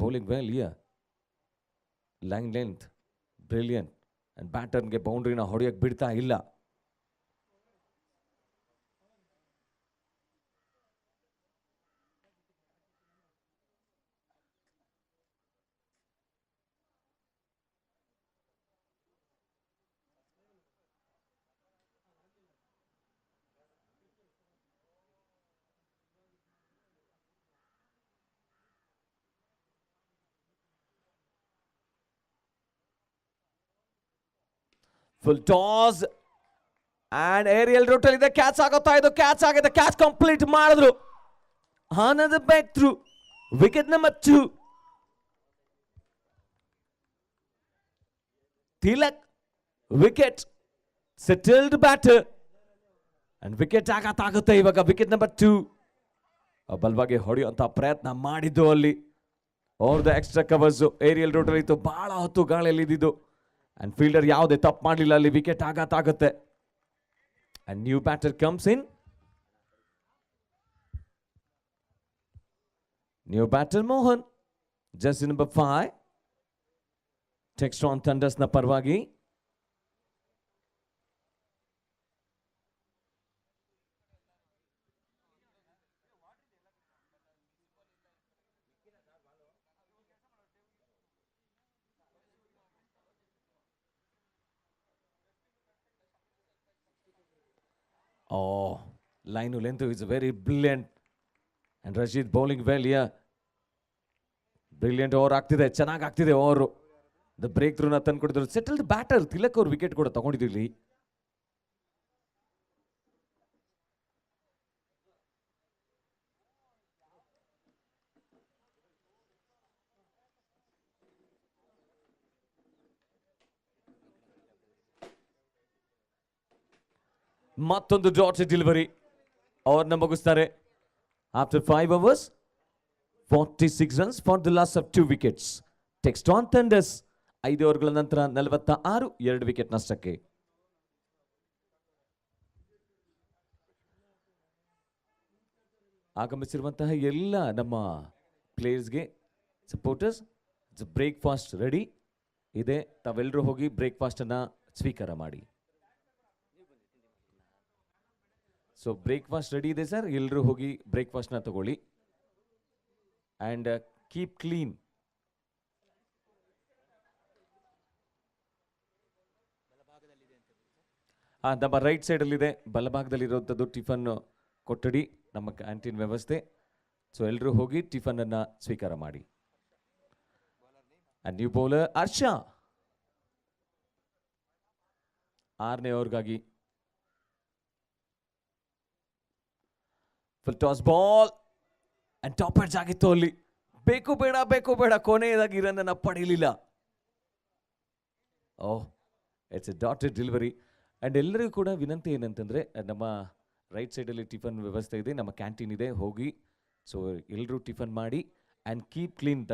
Bowling well here. Line length brilliant. And ಬ್ಯಾಟರ್ಗೆ ಬೌಂಡ್ರಿನ ಹೊಡೆಯಕ್ಕೆ ಬಿಡ್ತಾ ಇಲ್ಲ. Full toss and aerial route ಅಲ್ಲಿ ಇದೆ. ಕ್ಯಾಚ್ ಆಗುತ್ತಾ ಇದು? ಕ್ಯಾಚ್ ಆಗಿದೆ. ಕ್ಯಾಚ್ ಕಂಪ್ಲೀಟ್ ಮಾಡಿದ್ರು. Another back through. Wicket number 2. Tilak wicket settled batter and wicket ಆಗುತ್ತೆ ಇವಾಗ. Wicket number 2. ಬಲ್ವಾಗಿ ಹೊಡೆಯುವಂತ ಪ್ರಯತ್ನ ಮಾಡಿದ್ದು ಅಲ್ಲಿ. Over the extra covers aerial route ಅಲ್ಲಿ ಇತ್ತು. ಬಹಳ ಹೊತ್ತು ಗಾಳಿಯಲ್ಲಿ ಇದ್ದಿದ್ದು. ಅಂಡ್ ಫೀಲ್ಡರ್ ಯಾವುದೇ ತಪ್ಪು ಮಾಡಲಿಲ್ಲ ಅಲ್ಲಿ. ವಿಕೆಟ್ ಆಗುತ್ತೆ. And new batter comes in. New batter Mohan, Jersey number 5, ಟೆಕ್ಸ್ಟ್ರಾನ್ ಥಂಡರ್ಸ್ನ ಪರವಾಗಿ. Oh, Lionel Lenthu is very brilliant. And Rashid bowling well here. Brilliant over ಆಗ್ತಿದೆ, ಚೆನ್ನಾಗಿ ಆಗ್ತಿದೆ ಓವರ್. ದ ಬ್ರೇಕ್ ಥ್ರೂ ನ ತಂದು ಕೊಡಿದ್ರು. ಸೆಟಲ್ಡ್ ಬ್ಯಾಟರ್ ತಿಲಕ್ ಅವ್ರು ವಿಕೆಟ್ ಕೂಡ ತಗೊಂಡಿದ್ರು ಇಲ್ಲಿ. ಮತ್ತೊಂದು ಡಾಟ್ ಡೆಲಿವರಿ ಅವ್ರನ್ನ ಮುಗಿಸ್ತಾರೆ. After 5 overs, 46 runs for the loss of 2 wickets. ಟೆಕ್ಸ್ಟ್ರಾನ್ ಥಂಡರ್ಸ್ 5 ಓವರ್ಗಳ ನಂತರ 46, 2 ವಿಕೆಟ್ ನಷ್ಟಕ್ಕೆ. ಆಗಮಿಸಿರುವಂತಹ ಎಲ್ಲ ನಮ್ಮ ಪ್ಲೇಯರ್ಸ್ಗೆ, ಸಪೋರ್ಟರ್ಸ್, ಬ್ರೇಕ್ಫಾಸ್ಟ್ ರೆಡಿ ಇದೆ. ತಾವೆಲ್ಲರೂ ಹೋಗಿ ಬ್ರೇಕ್ಫಾಸ್ಟ್ ಅನ್ನ ಸ್ವೀಕಾರ ಮಾಡಿ. ಸೊ ಬ್ರೇಕ್ಫಾಸ್ಟ್ ರೆಡಿ ಇದೆ ಸರ್, ಎಲ್ಲರೂ ಹೋಗಿ ಬ್ರೇಕ್ಫಾಸ್ಟ್ನ ತಗೊಳ್ಳಿ. And keep clean. ನಮ್ಮ ರೈಟ್ ಸೈಡಲ್ಲಿದೆ, ಬಲಭಾಗದಲ್ಲಿರುವಂಥದ್ದು ಟಿಫನ್ ಕೊಠಡಿ, ನಮ್ಮ ಕ್ಯಾಂಟೀನ್ ವ್ಯವಸ್ಥೆ. ಸೊ ಎಲ್ಲರೂ ಹೋಗಿ ಟಿಫನನ್ನು ಸ್ವೀಕಾರ ಮಾಡಿ. ಆ್ಯಂಡ್ ನ್ಯೂ ಬೌಲರ್ ಹರ್ಷ 6ನೇ ಓವರ್ಗಾಗಿ. Full toss ball and top edge ಆಗಿತ್ತು ಅಲ್ಲಿ. ಬೇಕು ಬೇಡ ಕೊನೆಯದಾಗಿ ರನ್ ಪಡೀಲಿಲ್ಲ. Oh, it's a dotted delivery. And ಎಲ್ಲರಿಗೂ ಕೂಡ ವಿನಂತಿ ಏನಂತಂದ್ರೆ, ನಮ್ಮ ರೈಟ್ ಸೈಡಲ್ಲಿ ಟಿಫನ್ ವ್ಯವಸ್ಥೆ ಇದೆ, ನಮ್ಮ ಕ್ಯಾಂಟೀನ್ ಇದೆ, ಹೋಗಿ ಸೊ ಎಲ್ಲರೂ ಟಿಫನ್ ಮಾಡಿ ಆ್ಯಂಡ್ ಕೀಪ್ ಕ್ಲೀನ್.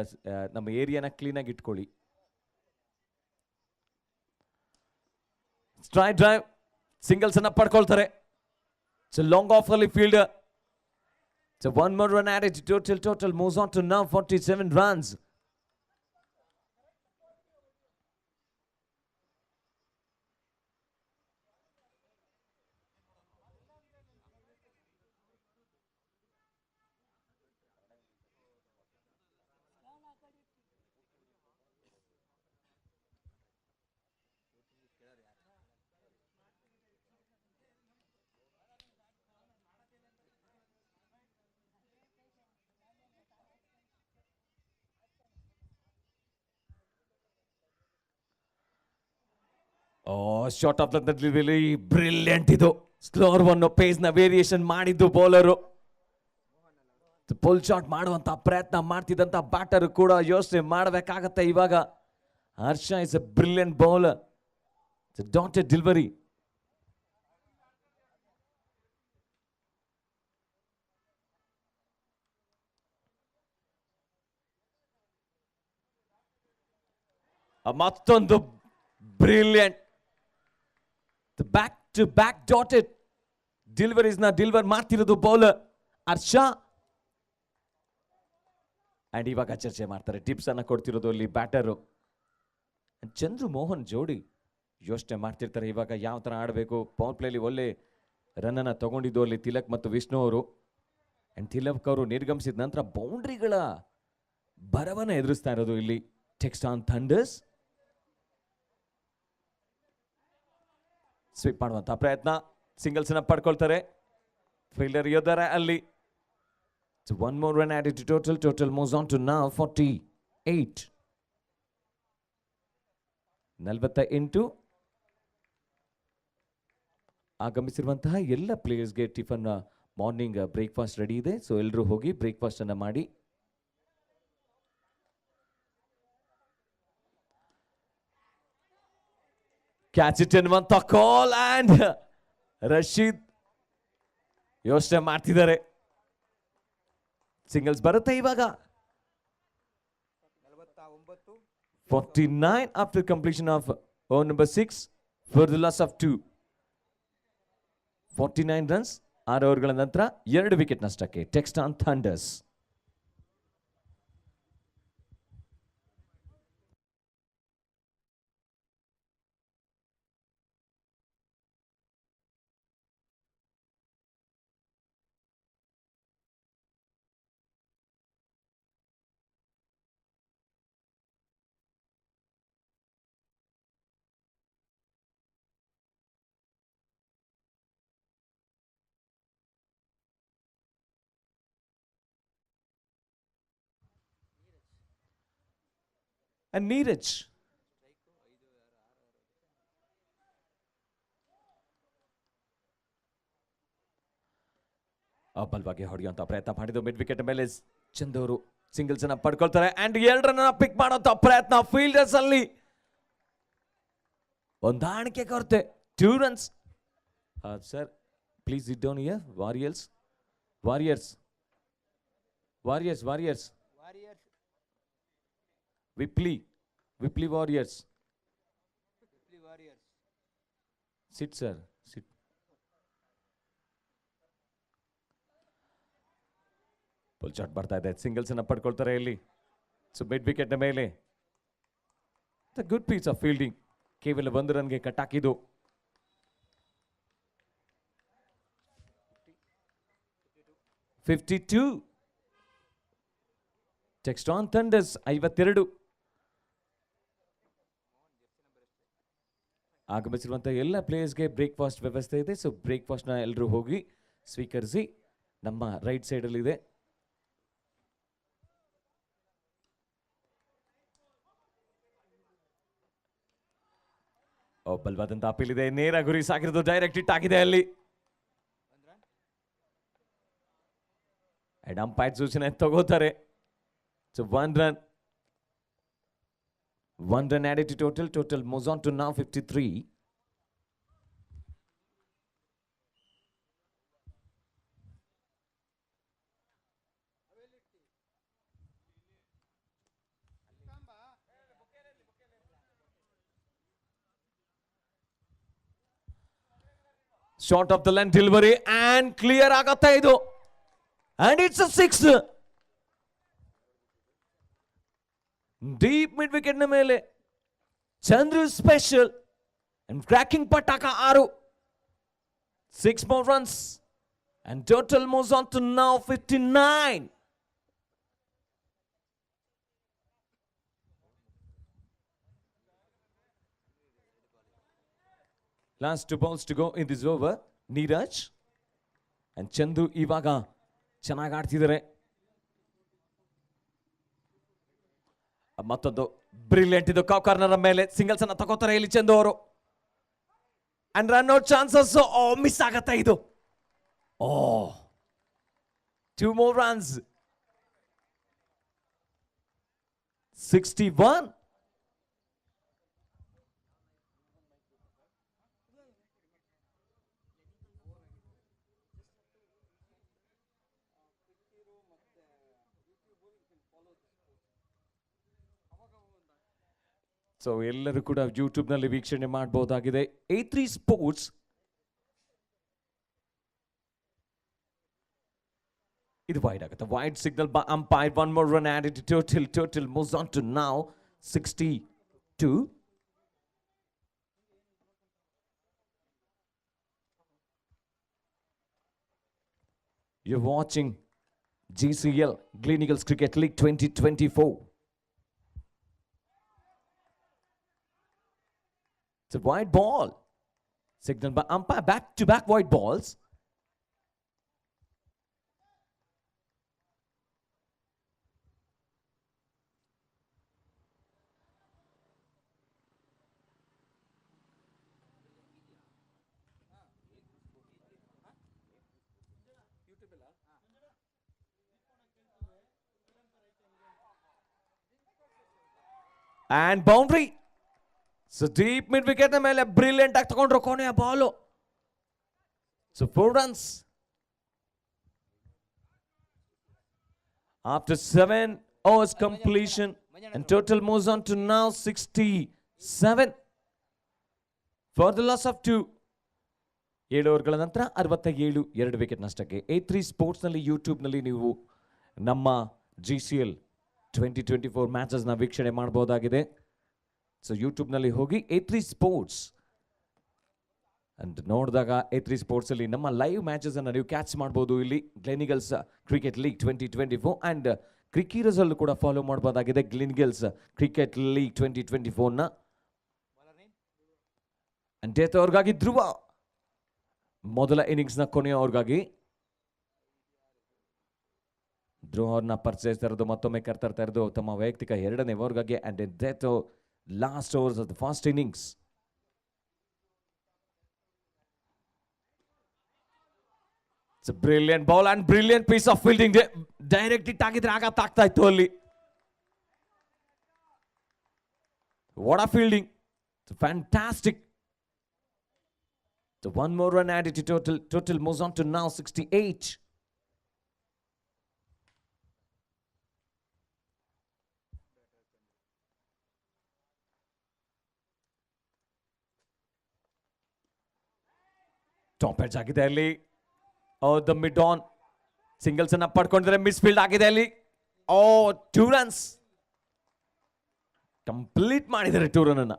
ನಮ್ಮ ಏರಿಯಾನ ಕ್ಲೀನಾಗಿ ಇಟ್ಕೊಳ್ಳಿ. ಸ್ಟ್ರೈಟ್ ಡ್ರೈವ್, ಸಿಂಗಲ್ಸ್ ಅನ್ನ ಪಡ್ಕೊಳ್ತಾರೆ. ಸೊ ಲಾಂಗ್ ಆಫ್ ಅಲ್ಲಿ fielder. So one more run added. Total moves on to now 47 runs. Short of the delivery brilliant. ಇದು ಸ್ಲೋರ್ ಒನ್ ಪೇಸ್ ನ variation ಮಾಡಿದ್ದು bowler. Pull shot ಮಾಡುವಂತ ಪ್ರಯತ್ನ ಮಾಡ್ತಿದ್ದಂತ ಬ್ಯಾಟರ್ ಕೂಡ ಯೋಚನೆ ಮಾಡಬೇಕಾಗತ್ತೆ ಇವಾಗ. Harsha is a brilliant bowler. Dotted delivery. ಮತ್ತೊಂದು brilliant back to back dotted deliveries ನ ಡೆಲಿವರ್ ಮಾಡ್ತಿರೋದು ಬೌಲರ್ ಹರ್ಷ. ಅಂಡ್ ಇವಾಗ ಚರ್ಚೆ ಮಾಡ್ತಾರೆ, ಟಿಪ್ಸ್ ಅನ್ನ ಕೊಡ್ತಿರೋದು ಅಲ್ಲಿ ಬ್ಯಾಟರು ಚಂದ್ರು ಮೋಹನ್ ಜೋಡಿ. ಯೋಚನೆ ಮಾಡ್ತಿರ್ತಾರೆ ಇವಾಗ ಯಾವ ತರ ಆಡಬೇಕು. ಪವರ್ ಪ್ಲೇಲಿ ಒಳ್ಳೆ ರನ್ ಅನ್ನ ತಗೊಂಡಿದ್ದು ಅಲ್ಲಿ ತಿಲಕ್ ಮತ್ತು ವಿಷ್ಣು ಅವರು. ಅಂಡ್ ತಿಲಕ್ ಅವರು ನಿರ್ಗಮಿಸಿದ ನಂತರ ಬೌಂಡ್ರಿಗಳ ಬರವನ್ನ ಎದುರಿಸ್ತಾ ಇರೋದು ಇಲ್ಲಿ ಟೆಕ್ಸ್ಟ್ರಾನ್ ಥಂಡರ್ಸ್. ಸ್ವೀಪ್ ಮಾಡುವಂತ ಪ್ರಯತ್ನ, ಸಿಂಗಲ್ಸ್ ನ ಪಡ್ಕೊಳ್ತಾರೆ. ಫೀಲ್ಡರ್ ಯೋಧರ ಅಲ್ಲಿ. One more run added to total moves on to now 48. 48. ಆಗಮಿಸಿರುವಂತಹ ಎಲ್ಲ ಪ್ಲೇಯರ್ಸ್ಗೆ ಟಿಫನ್ ಮಾರ್ನಿಂಗ್ ಬ್ರೇಕ್ಫಾಸ್ಟ್ ರೆಡಿ ಇದೆ. ಸೊ ಎಲ್ಲರೂ ಹೋಗಿ ಬ್ರೇಕ್ಫಾಸ್ಟ್ ಅನ್ನ ಮಾಡಿ. ಕ್ಯಾಚ್ ಇಟ್ ಎನ್ನುವಂತ ಕಾಲ್ ಅಂಡ್ ರಶೀದ್ ಯೋಚನೆ ಮಾಡ್ತಿದ್ದಾರೆ. ಸಿಂಗಲ್ಸ್ ಬರುತ್ತೆ ಇವಾಗ. 49 after completion of over number 6 for the loss of 2. 49 runs 6 ಓವರ್ಗಳ ನಂತರ 2 ವಿಕೆಟ್ ನಷ್ಟಕ್ಕೆ ಟೆಕ್ಸ್ಟ್ರಾನ್ ಥಂಡರ್ಸ್. and Neeraj. ಬಲವಾಗಿ ಹೊಡೆಯುವಂತ ಪ್ರಯತ್ನ ಮಾಡಿದ್ದು ಮಿಡ್ ವಿಕೆಟ್ ಮೇಲೆ ಚಂದೂರು ಸಿಂಗಲ್ಸ್ ಅನ್ನ ಪಡ್ಕೊಳ್ತಾರೆ ಅಂಡ್ 2 ರನ್ ಪಿಕ್ ಮಾಡುವಂತ ಪ್ರಯತ್ನ ಫೀಲ್ಡರ್ಸ್ ಅಲ್ಲಿ ಹೊಂದಾಣಿಕೆ ಕೊರತೆ 2 runs. Sir please sit down here. Warriors warriors Ripley warriors warriors sit sir sit. Full shot ಬರ್ತಾ ಇದೆ, ಸಿಂಗಲ್ಸ್ ಅನ್ನ ಪಡ್ಕೊಳ್ತಾರೆ ಇಲ್ಲಿ. ಸೊ ಮಿಡ್ ವಿಕೆಟ್ ನ ಮೇಲೆ ಗುಡ್ ಪೀಸ್ ಆಫ್ ಫೀಲ್ಡಿಂಗ್, ಕೇವಲ 1 ರನ್ಗೆ ಕಟ್ ಹಾಕಿದ್ದು. ಟೆಕ್ಸ್ಟಾನ್ ಥಂಡರ್ಸ್ 52. ಆಗಮಿಸಿರುವಂತಹ ಎಲ್ಲ ಪ್ಲೇಯರ್ಸ್ಗೆ ಬ್ರೇಕ್ಫಾಸ್ಟ್ ವ್ಯವಸ್ಥೆ ಇದೆ. ಸೊ ಬ್ರೇಕ್ಫಾಸ್ಟ್ ನ ಎಲ್ಲರೂ ಹೋಗಿ ಸ್ವೀಕರಿಸಿ. ನಮ್ಮ ರೈಟ್ ಸೈಡ್ ಅಲ್ಲಿ ಇದೆ. ಬಲವಾದಂತ ಅಪೀಲ್ ಇದೆ, ನೇರ ಗುರಿ ಸಾಕಿರೋದು, ಡೈರೆಕ್ಟ್ ಹಿಟ್ ಆಗಿದೆ ಅಲ್ಲಿ. ಅಂಡ್ ಅಂಪೈರ್ ಸೂಚನೆ ತಗೋತಾರೆ. So 1 run added to total moves on to now 53. Short of the length delivery and clear ಆಗತ್ತೆ ಇದು, and it's a 6. Deep mid wicket ನ ಮೇಲೆ ಚಂದ್ರು ಸ್ಪೆಷಲ್ ಅಂಡ್ ಕ್ರ್ಯಾಕಿಂಗ್ ಪಟಾಕ 6. 6 more runs and total moves on to now 59. Last 2 balls to go in this over. Neeraj and Chandu ಇವಾಗ ಚೆನ್ನಾಗಿ ಆಡ್ತಿದ್ದಾರೆ. ಮತ್ತೊಂದು brilliant ಇದು ಕಾರ್ನರ್ ಮೇಲೆ ಸಿಂಗಲ್ಸ್ ಅನ್ನ ತಗೋತಾರೆ ಇಲ್ಲಿ ಚಂದು ಅವರು. And run out chances miss ಆಗತ್ತೆ ಇದು. 2 more runs. 61. ಸೊ ಎಲ್ಲರೂ ಕೂಡ ಯೂಟ್ಯೂಬ್ ನಲ್ಲಿ ವೀಕ್ಷಣೆ ಮಾಡಬಹುದಾಗಿದೆ. A3 ಸ್ಪೋರ್ಟ್ಸ್ ಇದು ವೈಡ್ ಆಗುತ್ತೆ. Wide signal by umpire. 1 more run added to total moves on to now 62. You're watching GCL Glen Eagles Cricket League 2024. It's a wide ball. Signal by umpire. Back-to-back wide balls. And boundary. So deep mid wicket ಮೇಲೆ brilliant ಆಗಿ ತಗೊಂಡ್ರು ಕೊನೆಯ ball. So 4 runs after 7 overs completion and total moves on to now 67 for the loss of 2. 7 ಓವರ್ಗಳ ನಂತರ 67, 2 wicket ನಷ್ಟಕ್ಕೆ. A3 sports ನಲ್ಲಿ YouTube ನಲ್ಲಿ ನೀವು ನಮ್ಮ GCL 2024 ಮ್ಯಾಚಸ್ ನ ವೀಕ್ಷಣೆ ಮಾಡಬಹುದಾಗಿದೆ. ಸೊ ಯೂಟ್ಯೂಬ್ ನಲ್ಲಿ ಹೋಗಿ A3 ಸ್ಪೋರ್ಟ್ಸ್ ಅಂಡ್ ನೋಡಿದಾಗ A3 ಸ್ಪೋರ್ಟ್ಸ್ ಅಲ್ಲಿ ನಮ್ಮ ಲೈವ್ ಮ್ಯಾಚಸ್ ಅನ್ನು ನೀವು ಕ್ಯಾಚ್ ಮಾಡಬಹುದು. ಇಲ್ಲಿ Gleneagles cricket league 2024 and CricHeroes ಅಲ್ಲೂ ಕೂಡ ಫಾಲೋ ಮಾಡಬಹುದಾಗಿದೆ. ಗ್ಲೆನ್ ಈಗಲ್ಸ್ ಕ್ರಿಕೆಟ್ ಲೀಗ್ 2024 ನ ಅಂಡ್ ಡೇತ್ ಅವ್ರಿಗಾಗಿ ಧ್ರುವ ಮೊದಲ ಇನ್ನಿಂಗ್ಸ್ ನ ಕೊನೆಯ ಅವ್ರಿಗಾಗಿ ದ್ರೋಹರ್ನ ಪರಿಚಯಿಸ್ತಾ ಇರೋದು ಮತ್ತೊಮ್ಮೆ ಕರ್ತರ್ತಾ ಇರೋದು ತಮ್ಮ ವೈಯಕ್ತಿಕ ಎರಡನೇ ಓವರ್ಗಾಗಿ and death last overs of the first innings. It's a brilliant ball and brilliant piece of fielding. Direct hit ಆಗಿದ್ರೆ ಆಘಾತ ಇತ್ತು ಅಲ್ಲಿ. What a fielding. It's fantastic. So one more run added to total. Total moves on to now 68. Top edge ಆಗಿದೆ ಅಲ್ಲಿ. The mid on singles ಅನ್ನ ಪಡ್ಕೊಂಡಿದ್ರೆ miss field ಆಗಿದೆ ಅಲ್ಲಿ. 2 runs complete ಮಾಡಿದ್ದಾರೆ 2 run ಅನ್ನ.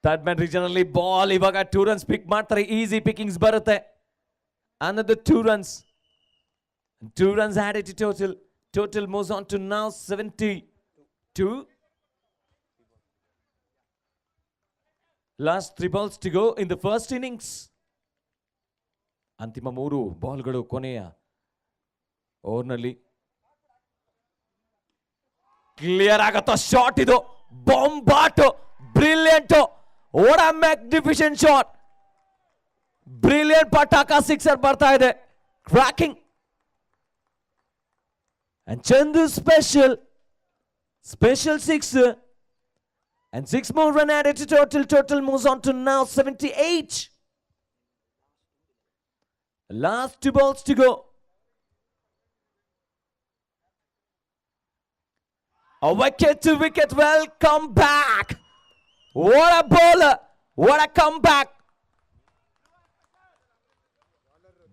ಥರ್ಡ್ ಮ್ಯಾನ್ ರೀಜನ್ ಅಲ್ಲಿ ball ಇವಾಗ 2 runs ಪಿಕ್ ಮಾಡ್ತಾರೆ. ಈಸಿ ಪಿಕ್ಕಿಂಗ್ಸ್ ಬರುತ್ತೆ. Another 2 runs. 2 runs added to total. Total moves on to now 72. Last 3 balls to go in the first innings. ಅಂತಿಮ 3 ಬಾಲ್ಗಳು ಕೊನೆಯ ಓವರ್ನಲ್ಲಿ. ಕ್ಲಿಯರ್ ಆಗತ್ತೋ ಶಾಟ್ ಇದು. ಬಾಂಬಾಟ್ brilliant. What a magnificent shot. Brilliant pataka sixer ಬರ್ತಾ ಇದೆ. Cracking. And Chandu special six. And 6 more run added to total. Total moves on to now 78. Last 2 balls to go. A wicket to wicket. Welcome back. What a bowler. What a comeback.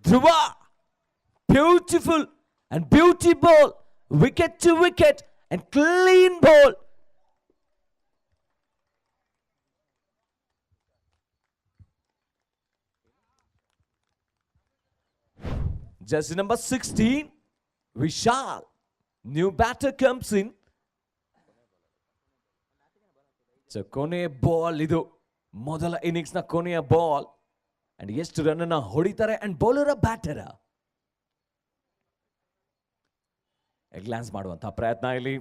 Dhruva. Beautiful and beauty ball. Wicket to wicket and clean ball. Jersey number 16. Vishal. New batter comes in. So ಕೊನೆಯ ball ಇದು. ಮೊದಲ innings ನ ಕೊನೆಯ ball. And ಎಷ್ಟು run ಅನ್ನ ಹೊಡಿತಾರೆ and bowler batter glance ಮಾಡುವಂತಹ ಪ್ರಯತ್ನ ಇಲ್ಲಿ.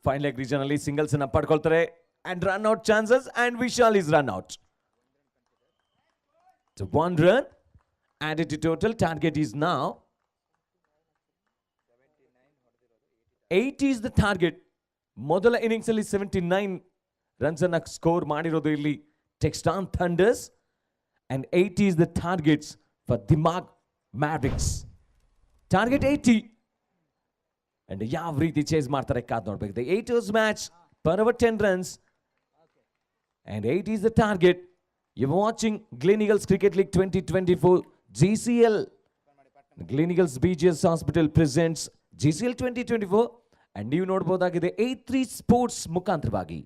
ಫೈನ್ ಲೆಗ್ ರೀಜನ್ ಅಲ್ಲಿ ಸಿಂಗಲ್ಸ್ ಅನ್ನ ಪಡ್ಕೊಳ್ತಾರೆ and run out chances and Vishal is run out. So 1 run added to total. Target is now 80 is the target. ಮೊದಲ ಇನ್ನಿಂಗ್ಸ್ ಅಲ್ಲಿ 79 runs ಅನ್ನ ಸ್ಕೋರ್ ಮಾಡಿರೋದು ಇಲ್ಲಿ ಟೆಕ್ಸ್ಟಾನ್ ಥಂಡರ್ಸ್ and 80 is the targets for Dimag Mavericks. Target 80 and ಯಾವ ರೀತಿ chase ಮಾಡ್ತಾರೆ ಕಾದ್ ನೋಡ್ಬೇಕು. The 8 overs match per over 10 runs and 80 is the target. You're watching Gleneagles Cricket League 2024 GCL. Gleneagles BGS Hospital presents GCL 2024 and ನೀವು ನೋಡಬಹುದಾಗಿದೆ A3 Sports ಮುಖಾಂತರವಾಗಿ.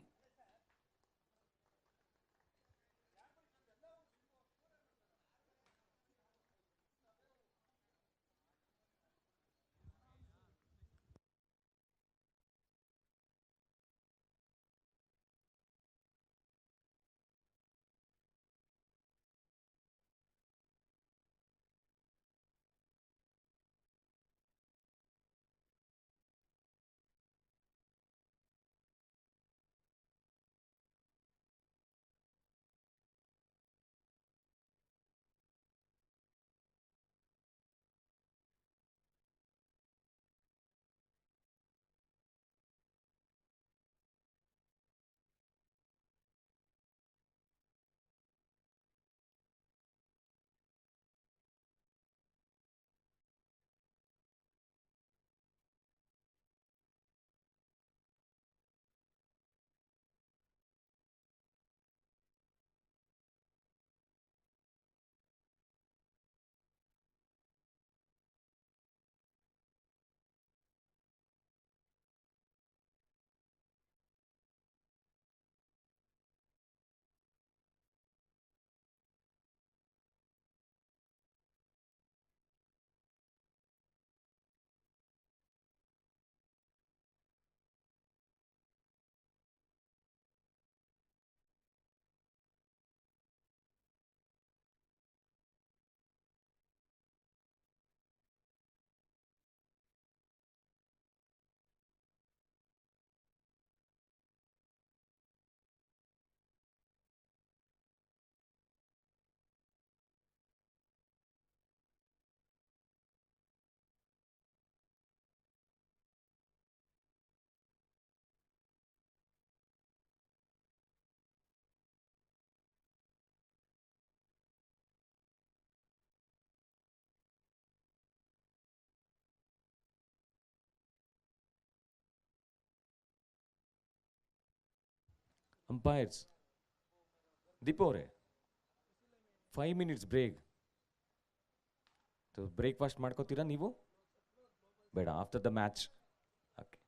Umpires Deepu ಅವರೇ 5 minutes break. Breakfast ಮಾಡ್ಕೋತೀರಾ ನೀವು? ಬೇಡ, after the match. Okay.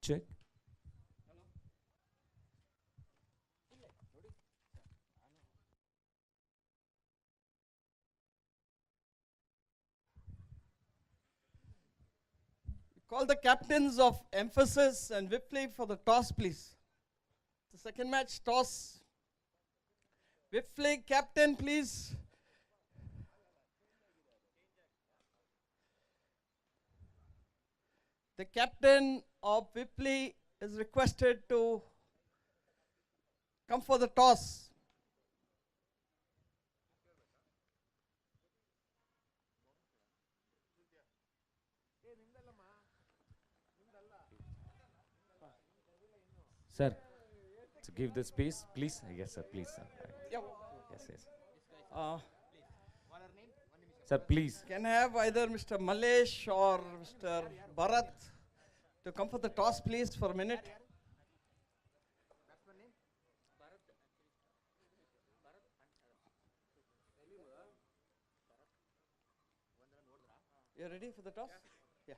Check. Call the captains of Emphasis and Whipley for the toss, please. The second match, toss. Whipley, captain, please. The captain of Whipley is requested to come for the toss. Sir, to give the space, please. Yes, sir, please, sir. Yeah. Yes, yes. Uh, Sir, please. Can I have either Mr. Malesh or Mr. Bharat to come for the toss, please, for a minute? You ready for the toss? Yeah.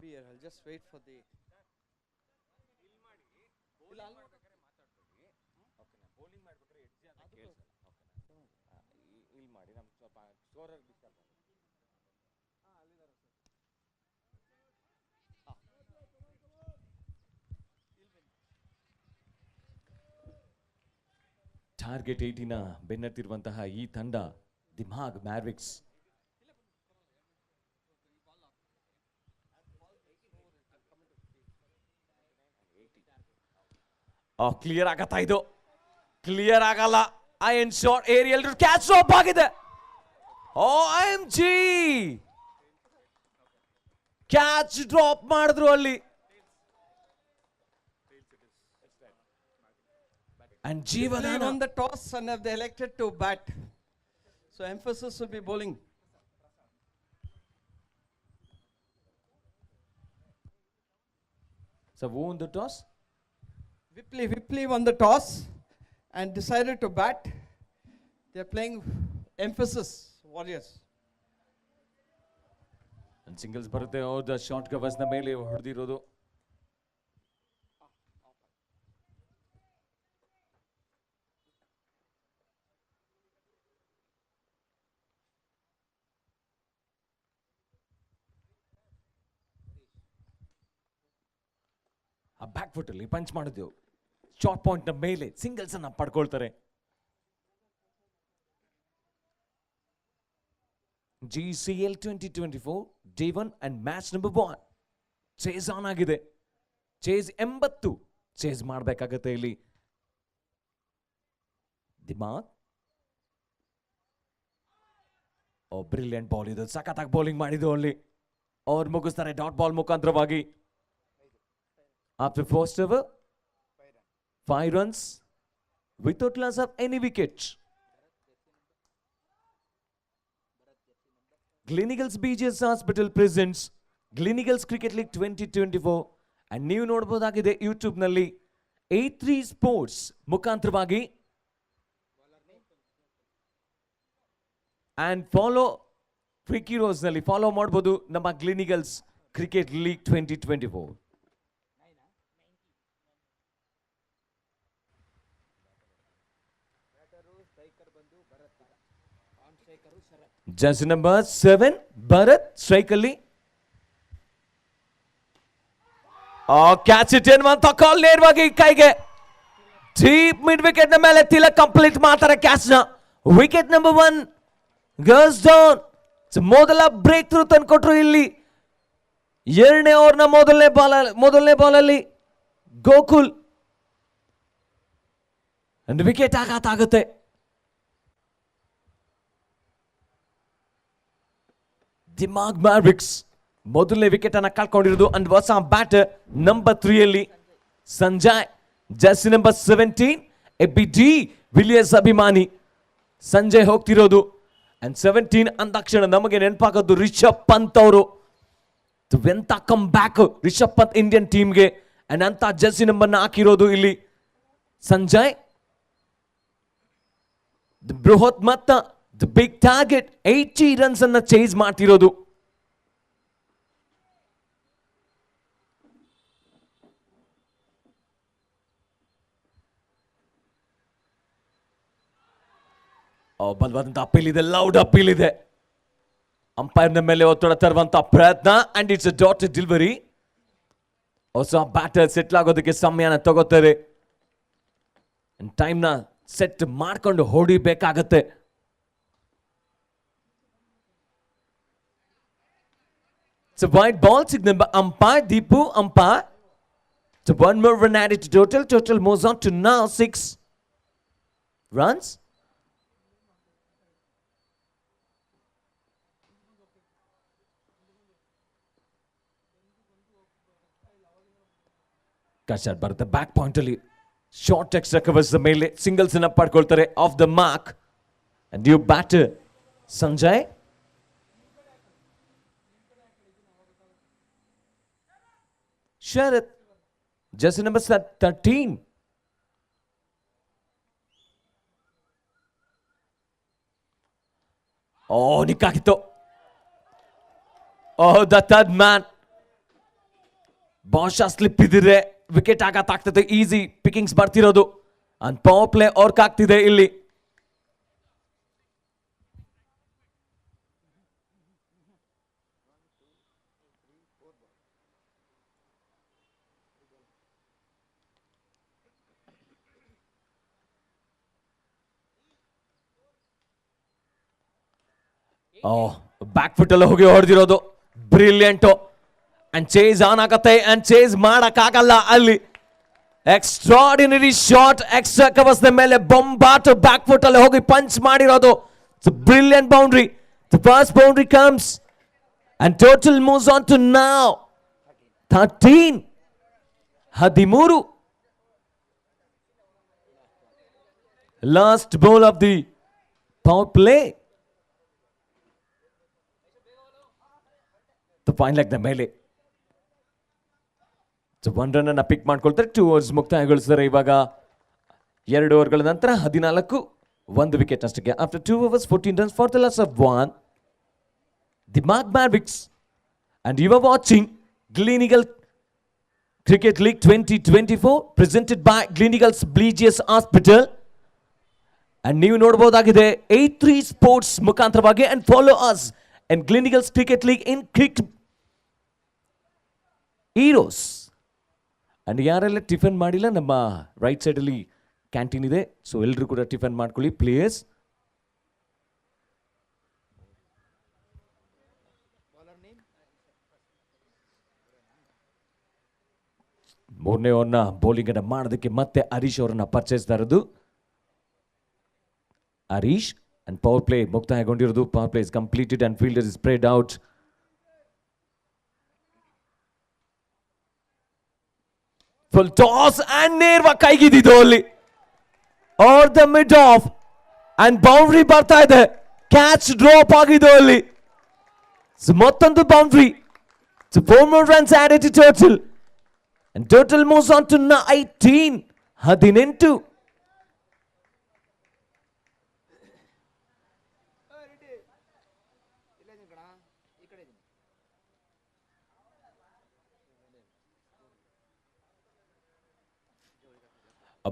Be here. I'll just wait for the. ಇಲ್ಲ, ಅಲ್ಲಿ- ಮಾಡಿ ನಮ್ಗೆ ಸ್ವಲ್ಪ scorer disturb target 18ನ ಬೆನ್ನತ್ತಿರುವಂತಹ ಈ ತಂಡ Dimaag Mavericks. Clear ಆಗತ್ತಾ ಇದು? ಕ್ಲಿಯರ್ ಆಗಲ್ಲ. Iron shot aerial catch drop ಆಗಿದೆ. OMG ಕ್ಯಾಚ್ ಡ್ರಾಪ್ ಮಾಡಿದ್ರು ಅಲ್ಲಿ. And They ಜೀವದಾನ won the toss and have they elected to bat. So emphasis will be bowling. So who won the toss? Whipley won the toss and decided to bat. They're playing emphasis Warriors. And singles ಬರುತ್ತೆ. ಹೌದು, short covers ನ ಮೇಲೆ ಹೊಡೆದಿರೋದು. ಆ back foot ಅಲ್ಲಿ punch ಮಾಡಿದ್ವು. Short point ನ ಮೇಲೆ singles ಅನ್ನ ಪಡ್ಕೊಳ್ತಾರೆ. GCL 2024 Day 1 and match number 1 chase on ಆಗಿದೆ. ಚೇಸ್ 80 ಚೇಸ್ ಮಾಡಬೇಕಾಗತ್ತೆ ಇಲ್ಲಿ. ದಿಮಾಗ್ ಬ್ರಿಲಿಯಂಟ್ ಬಾಲ್ ಇದು. ಸಖತ್ತಾಗಿ ಬೌಲಿಂಗ್ ಮಾಡಿದ್ದು ಅಲ್ಲಿ. ಅವ್ರು ಮುಗಿಸ್ತಾರೆ ಡಾಟ್ ಬಾಲ್ ಮುಖಾಂತರವಾಗಿ. After first over, 5 runs without loss of any wicket. Gleneagles BGS Hospital presents Gleneagles Cricket League 2024 and ನೀವು ನೋಡಬಹುದಾಗಿದೆ ಯೂಟ್ಯೂಬ್ ನಲ್ಲಿ A3 Sports ಮುಖಾಂತರವಾಗಿ. And follow Freaky Rose ನಲ್ಲಿ ಫಾಲೋ ಮಾಡಬಹುದು ನಮ್ಮ Gleneagles Cricket League 2024. Jersey number 7 Bharat strike ಅಲ್ಲಿ. Catch it ಎನ್ನುವಂತ ಕಾಲ್ ನೇರವಾಗಿ ಕೈಗೆ. ಡೀಪ್ ಮಿಡ್ ವಿಕೆಟ್ ನ ಮೇಲೆ ತಿಲಕ್ ಕಂಪ್ಲೀಟ್ ಮಾಡ್ತಾರೆ ಕ್ಯಾಚ್ ನ. Wicket number 1 goes down. ಮೊದಲ ಬ್ರೇಕ್ ಥ್ರೂ ತಂದ್ಕೊಟ್ರು ಇಲ್ಲಿ. ಎರಡನೇ ಓವರ್ನ ಮೊದಲನೇ ಬಾಲ್ ಅಲ್ಲಿ ಗೋಕುಲ್ ವಿಕೆಟ್ ಆಘಾತ ಆಗುತ್ತೆ. ದಿಮಾಗ್ ಮ್ಯಾರ್ವಿಕ್ಸ್ ಮೊದಲನೇ ವಿಕೆಟ್ ಅನ್ನ ಕಳ್ಕೊಂಡಿರೋದು. ಅಂಡ್ ಹೊಸ ಬ್ಯಾಟರ್ ನಂಬರ್ 3 ಅಲ್ಲಿ Sanjay. Jersey number 17 ABD Villiers ಅಭಿಮಾನಿ ಸಂಜಯ್ ಹೋಗ್ತಿರೋದು. ಅಂಡ್ 17 ಅಂದಾಕ್ಷಣ ನಮಗೆ ನೆನಪಾಗೋದು ರಿಷಬ್ ಪಂತ್ ಅವರು. ಎಂತ come back Rishabh Pant Indian ಟೀಮ್ಗೆ. ಅಂಡ್ ಅಂತ ಜರ್ಸಿ ನಂಬರ್ನ ಹಾಕಿರೋದು ಇಲ್ಲಿ ಸಂಜಯ್. ಬೃಹತ್ ಮೊತ್ತ ದ ಬಿಗ್ ಟಾರ್ಗೆಟ್ 80 ರನ್ಸ್ ಅನ್ನ ಚೇಸ್ ಮಾಡ್ತಿರೋದು. ಬಲವಾದಂತ ಅಪೀಲ್ ಇದೆ, ಲೌಡ್ ಅಪೀಲ್ ಇದೆ. ಅಂಪೈರ್ನ ಮೇಲೆ ಒತ್ತಡ ತರುವಂತ ಪ್ರಯತ್ನ. And it's a dot delivery. ಹೊಸ ಬ್ಯಾಟರ್ ಸೆಟ್ಲ್ ಆಗೋದಕ್ಕೆ ಸಮಯನ ತಗೋತಾರೆ. ಟೈಮ್ನ ಸೆಟ್ ಮಾಡ್ಕೊಂಡು ಹೊಡಿಬೇಕಾಗತ್ತೆ. It's a white ball signal by umpire Deepu umpire. So one more run added to total. Total moves on to now 6 runs. Kashar ಬರುತ್ತೆ back point ಅಲ್ಲಿ. Short extra covers ಮೇಲೆ singles ಅನ್ನ ಪಡ್ಕೊಳ್ತಾರೆ off the mark. And you batter Sanjay. Sharath, jersey number 13. ನಿಕ್ಕಾಗಿತ್ತು. The third man. ಬಹುಶಃ slip ಇದ್ರೆ wicket ಆಘಾತ ಆಗ್ತದೆ. ಈಸಿ ಪಿಕಿಂಗ್ಸ್ ಬರ್ತಿರೋದು. ಅಂಡ್ ಪವರ್ ಪ್ಲೇ ವರ್ಕ್ ಆಗ್ತಿದೆ ಇಲ್ಲಿ. ಬ್ಯಾಕ್ ಫುಟ್ ಅಲ್ಲಿ ಹೋಗಿ ಹೊಡೆದಿರೋದು ಬ್ರಿಲಿಯಂಟ್. ಅಂಡ್ ಚೇಸ್ ಆನ್ ಆಗತ್ತೆ ಅಂಡ್ ಚೇಸ್ ಮಾಡಕ್ಕಾಗಲ್ಲ ಅಲ್ಲಿ. ಎಕ್ಸ್ಟ್ರಾರ್ಡಿನರಿ ಶಾಟ್ ಎಕ್ಸ್ಟ್ರಾ ಕವರ್ಸ್ ಮೇಲೆ ಬೊಂಬಾಟ್ ಬ್ಯಾಕ್ ಫುಟ್ ಅಲ್ಲಿ ಹೋಗಿ ಪಂಚ್ ಮಾಡಿರೋದು. Brilliant boundary. The first boundary comes and total moves on to now 13. 13. Last ball of the power play. The point like the melee. So one run ಅನ್ನ pick ಮಾಡ್ಕೊಳ್ತಾರೆ. 2 overs ಮುಕ್ತಾಯಗೊಳಿಸಿದರೆ ಇವಾಗ 2 ಓವರ್ಗಳ ನಂತರ 14 1 wicket ಅಷ್ಟಕ್ಕೆ. After 2 overs 14 runs for the loss of 1. The Mark Mavericks, and you are watching Gleneagles Cricket League 2024 presented by Gleneagles BGS Hospital. And ನೀವು ನೋಡಬಹುದಾಗಿದೆ A3 Sports ಮುಖಾಂತರವಾಗಿ. And follow us in Gleneagles Cricket League in Cricket Heroes. And ಯಾರೆಲ್ಲ tiffin ಮಾಡಿಲ್ಲ, ನಮ್ಮ right side ಅಲ್ಲಿ canteen ಇದೆ, so ಎಲ್ಲರೂ ಕೂಡ ಟಿಫನ್ ಮಾಡ್ಕೊಳ್ಳಿ ಪ್ಲೇಯರ್ಸ್. ಮೂರನೇ ಓವರ್ನ ಬೌಲಿಂಗ್ ಅನ್ನ ಮಾಡೋದಕ್ಕೆ ಮತ್ತೆ ಹರೀಶ್ ಅವರನ್ನ ಪರ್ಚೇಸ್ ತರೋದು. ಹರೀಶ್ ಅಂಡ್ ಪವರ್ ಪ್ಲೇ ಮುಕ್ತಾಯಗೊಂಡಿರೋದು. Power play is completed and fielder is spread out. Full toss and ನೇರವಾಗಿ ಕೈಗಿದ್ದು ಅಲ್ಲಿ over the mid off and boundary ಬರ್ತಾ ಇದೆ. ಕ್ಯಾಚ್ ಡ್ರಾಪ್ ಆಗಿದ್ದು ಅಲ್ಲಿ. ಮತ್ತೊಂದು boundary. 4 more runs added to total. And total moves on to 18. 18.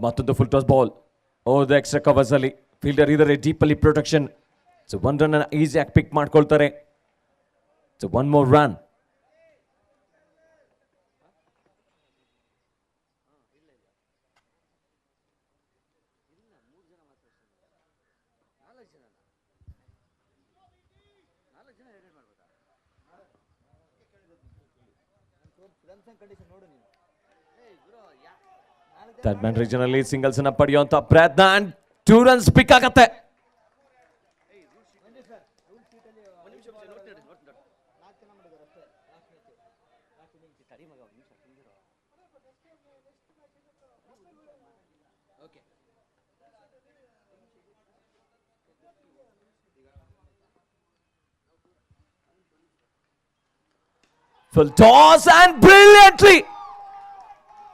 ಮತ್ತೊಂದು full toss ball over the extra covers ಅಲ್ಲಿ. ಫೀಲ್ಡರ್ ಇದ್ದಾರೆ ಡೀಪ್ ಅಲ್ಲಿ ಪ್ರೊಟೆಕ್ಷನ್. ಸೊ 1 run ಅನ್ನ ಈಸಿಯಾಗಿ ಪಿಕ್ ಮಾಡ್ಕೊಳ್ತಾರೆ. So 1 more run. Third man region ಅಲ್ಲಿ ಸಿಂಗಲ್ಸ್ ಅನ್ನ ಪಡೆಯುವಂತ ಪ್ರಯತ್ನ ಅಂಡ್ 2 runs ಪಿಕ್ ಆಗತ್ತೆ. Full toss and brilliantly.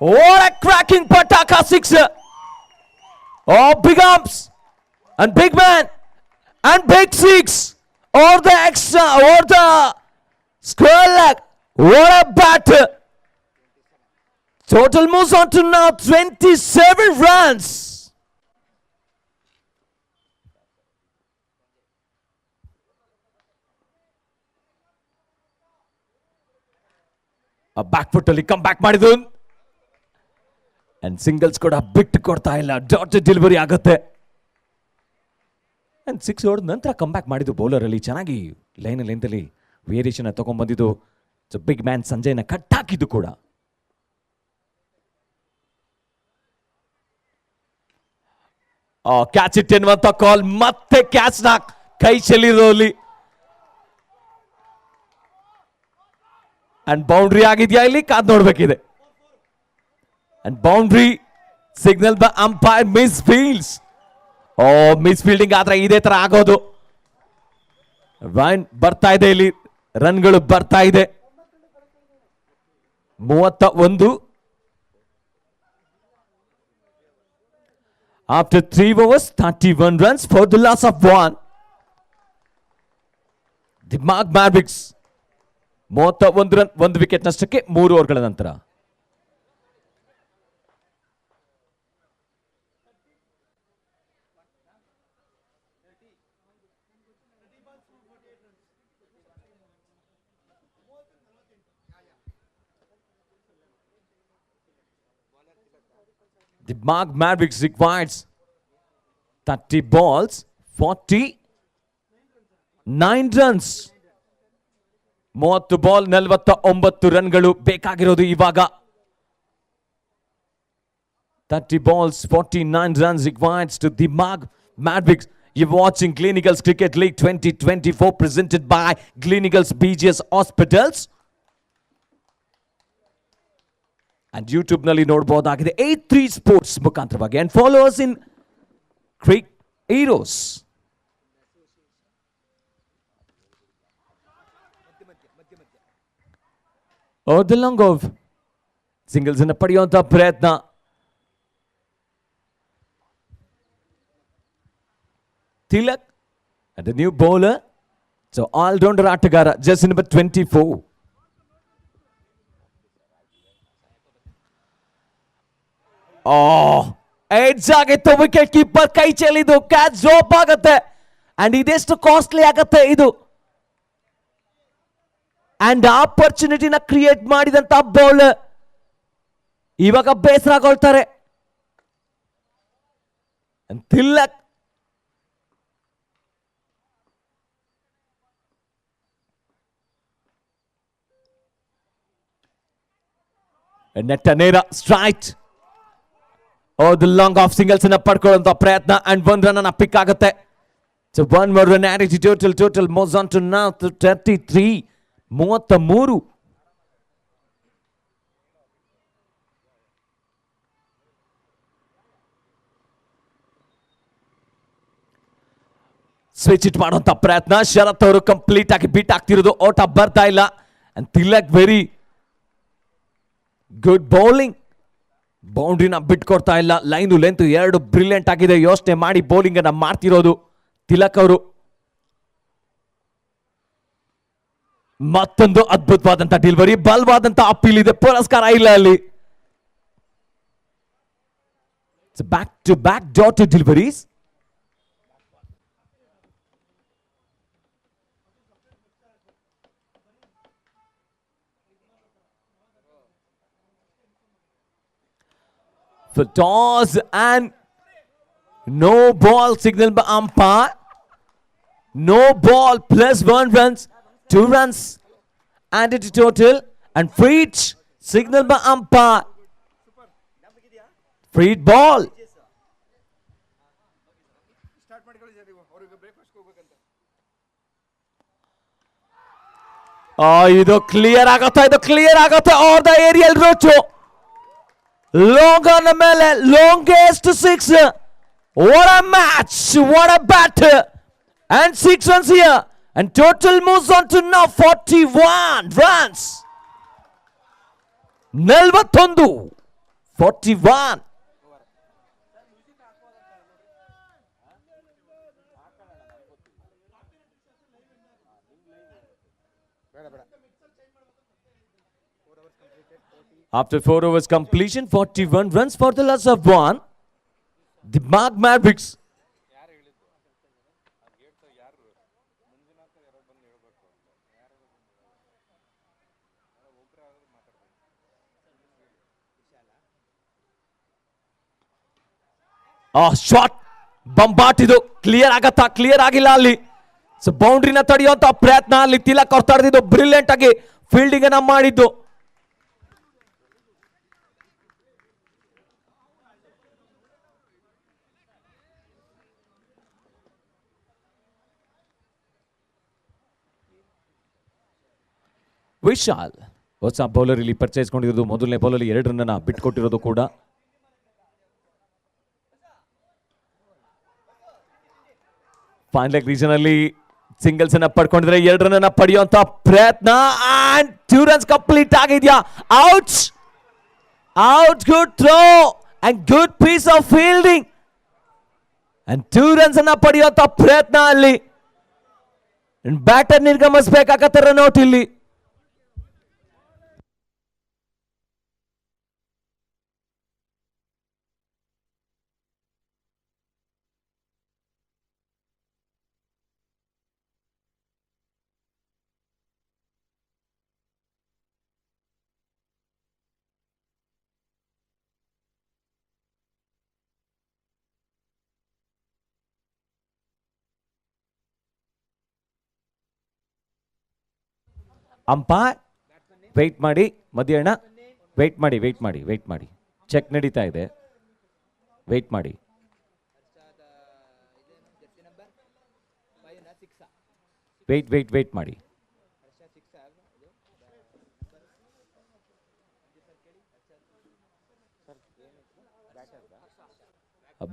What a cracking Pataka sixer. Oh, big arms and big man and big six. Or the extra, or the square leg. What a batter. Total moves on to now 27 runs. A back foot ಅಲ್ಲಿ come back ಮಾಡಿದ್ರು. And singles ಕೂಡ ಬಿಟ್ಟು ಕೊಡ್ತಾ ಇಲ್ಲ. Dot delivery ಆಗುತ್ತೆ. And 6 ಹೊಡೆದ ನಂತರ come back ಮಾಡಿದ್ದು ಬೌಲರ್ ಅಲ್ಲಿ ಚೆನ್ನಾಗಿ ಲೈನ್ ಲೆಂತಲ್ಲಿ ವೇರಿಯೇಷನ್ ತಗೊಂಡ್ ಬಂದಿದ್ದು. ಸೊ ಬಿಗ್ ಮ್ಯಾನ್ ಸಂಜಯ್ನ ಕಟ್ ಹಾಕಿದ್ದು ಕೂಡ. ಕ್ಯಾಚ್ ಇಟ್ ಎನ್ನುವಂತ ಕಾಲ್. ಮತ್ತೆ ಕ್ಯಾಚ್ ನ ಕೈ ಚೆಲ್ಲಿರೋ ಅಲ್ಲಿ. ಅಂಡ್ ಬೌಂಡ್ರಿ ಆಗಿದೆಯಾ ಇಲ್ಲಿ ಕಾದ್ ನೋಡ್ಬೇಕಿದೆ. And boundary signal by umpire miss fields. Miss fielding ಆದ್ರೆ ಇದೇ ತರ ಆಗೋದು. ರನ್ ಬರ್ತಾ ಇದೆ ಇಲ್ಲಿ, ರನ್ಗಳು ಬರ್ತಾ ಇದೆ. 31 after 3 overs 31 runs for the loss of 1. The Mark Mavericks 31 run 1 wicket ನಷ್ಟಕ್ಕೆ 3 ಓವರ್ಗಳ ನಂತರ. The Mark Mavericks requires 30 balls, 49 9 runs. 30 ball 49 ರನ್ಗಳು ಬೇಕಾಗಿರೋದು ಇವಾಗ. 30 balls 49 runs required to the Mavericks. You're watching Gleneagles Cricket League 2024 presented by Gleneagles BGS Hospitals. And YouTube ನಲ್ಲಿ ನೋಡಬಹುದಾಗಿದೆ A3 Sports ಮುಖಾಂತರವಾಗಿ. And follow us in Crick Heroes. The long of singles ಅನ್ನು ಪಡೆಯುವಂತ ಪ್ರಯತ್ನ. Tilak and the new bowler. So all-rounder ಆಟಗಾರ jersey number 24. Edge ಆಗಿತ್ತು. Wicket keeper ಕೈ ಚೆಲ್ಲಿದ್ದು catch drop ಆಗುತ್ತೆ. And ಇದೆಷ್ಟು ಕಾಸ್ಟ್ಲಿ ಆಗತ್ತೆ ಇದು. ಅಂಡ್ ಆಪರ್ಚುನಿಟಿನ ಕ್ರಿಯೇಟ್ ಮಾಡಿದಂತ ಬೌಲರ್ ಇವಾಗ ಬೇಸರಗೊಳ್ತಾರೆ. ತಿಲಕ್ ನೆಟ್ಟ ನೇರ straight. The long of singles ಅನ್ನ ಪಡ್ಕೊಳ್ಳುವಂತ ಪ್ರಯತ್ನ. ಅಂಡ್ 1 ರನ್ ಅನ್ನ ಪಿಕ್ ಆಗುತ್ತೆ. So 1 more run added to total moves on to now to 33. 33. Switch it ಮಾಡುವಂತ ಪ್ರಯತ್ನ. ಶರತ್ ಅವರು ಕಂಪ್ಲೀಟ್ ಆಗಿ ಬೀಟ್ ಆಗ್ತಿರೋದು. ಔಟ್ ಬರ್ತಾ ಇಲ್ಲ. And Tilak very good bowling. ಬೌಂಡ್ರಿನ ಬಿಟ್ಕೊಡ್ತಾ ಇಲ್ಲ. ಲೈನು ಲೆಂತ್ 2 ಬ್ರಿಲಿಯಂಟ್ ಆಗಿದೆ. ಯೋಚನೆ ಮಾಡಿ ಬೌಲಿಂಗ್ ಅನ್ನ ಮಾಡ್ತಿರೋದು ತಿಲಕ್ ಅವರು. ಮತ್ತೊಂದು ಅದ್ಭುತವಾದಂತ ಡೆಲಿವರಿ. ಬಲವಾದಂತ ಅಪೀಲ್ ಇದೆ. ಪುರಸ್ಕಾರ ಇಲ್ಲ ಅಲ್ಲಿ. Back to back dotted deliveries. For toss and no ball signal by umpire. No ball plus 1 runs. 2 runs added to total. And freed signal by umpire. Freed ball. ಇದು clear ಆಗುತ್ತೆ. ಇದು clear ಆಗುತ್ತೆ. Are the aerial route long on ಮೇಲೆ longest 6. What a match! What a batter! And 6 runs here. And total moves on to now 41 runs. 41. 41. After 4 overs completion, 41 runs for the loss of 1. The Mavericks. Shot ಬಂಬಾಟ್. ಇದು clear ಆಗತ್ತಾ? Clear ಆಗಿಲ್ಲ ಅಲ್ಲಿ. So ಬೌಂಡ್ರಿನ ತಡೆಯುವಂತ ಪ್ರಯತ್ನ ಅಲ್ಲಿ ತಿಲಕ್ ಅವ್ರು ತಡೆದಿದ್ದು. Brilliant ಆಗಿ fielding ಅನ್ನ ಮಾಡಿದ್ದು. ವಿಶಾಲ್ ಹೊಸ ಬೌಲರ್ ಇಲ್ಲಿ ಪರ್ಚೇಸ್ ಕೊಂಡಿರೋದು. ಮೊದಲನೇ ಬೌಲರ್ 2 ರನ್ ಬಿಟ್ಕೊಟ್ಟಿರೋದು ಕೂಡ. ಫೈನಲ್ ಲೆಗ್ ರೀಜನ್ ಅಲ್ಲಿ ಸಿಂಗಲ್ಸ್ ಅನ್ನ ಪಡ್ಕೊಂಡಿದ್ರೆ 2 ರನ್ ಅನ್ನ ಪಡೆಯುವಂತ ಪ್ರಯತ್ನ. ಅಂಡ್ 2 runs ಕಂಪ್ಲೀಟ್ ಆಗಿದ್ಯಾ? Out. Out. Good throw and good piece of fielding. And 2 runs ಅನ್ನ ಪಡೆಯುವಂತ ಪ್ರಯತ್ನ ಅಲ್ಲಿ. ಬ್ಯಾಟರ್ ನಿರ್ಗಮಿಸಬೇಕಾಗತ್ತೆ ರನ್ ಔಟ್ ಇಲ್ಲಿ. ಅಂಪೈರ್ ವೆಯ್ಟ್ ಮಾಡಿ, ಮಧ್ಯಾಹ್ನ ವೆಯ್ಟ್ ಮಾಡಿ. ಚೆಕ್ ನಡೀತಾ ಇದೆ, ವೆಯ್ಟ್ ಮಾಡಿ. ವೆಯ್ಟ್ ಮಾಡಿ.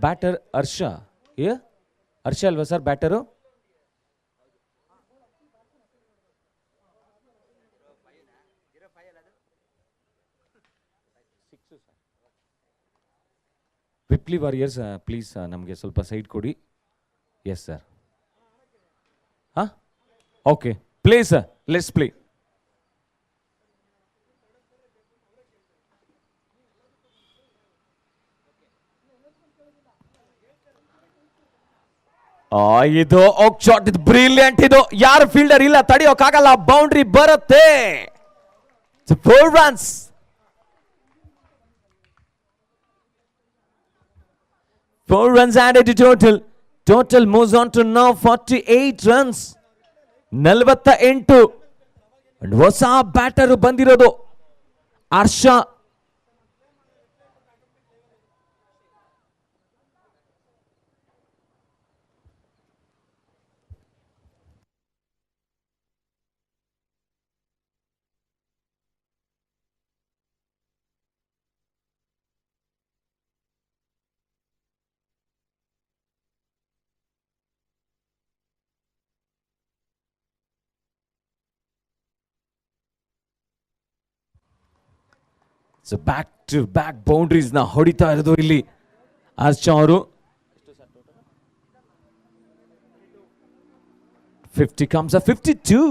ಬ್ಯಾಟರ್ ಹರ್ಷ ಅಲ್ವಾ sir batter? Ripley warriors please ನಮಗೆ ಸ್ವಲ್ಪ ಸೈಡ್ ಕೊಡಿ. Yes sir. ಹಾಂ, okay, play sir, let's play. ಇದು ಔಟ್ ಶಾಟ್, ಇದು ಬ್ರಿಲಿಯಂಟ್. ಇದು ಯಾರು ಫೀಲ್ಡರ್ ಇಲ್ಲ, ತಡೆಯೋಕ್ಕಾಗಲ್ಲ. ಬೌಂಡ್ರಿ ಬರುತ್ತೆ. 4 runs. 4 runs added to total. Total moves on to now 48 runs. 48. ಹೊಸ ಬ್ಯಾಟರ್ ಬಂದಿರೋದು Harsha. So back to back boundaries ನ ಹೊಡಿತಾ ಇರೋದು ಇಲ್ಲಿ ಹರ್ಷ ಅವರು. 50 comes a 52.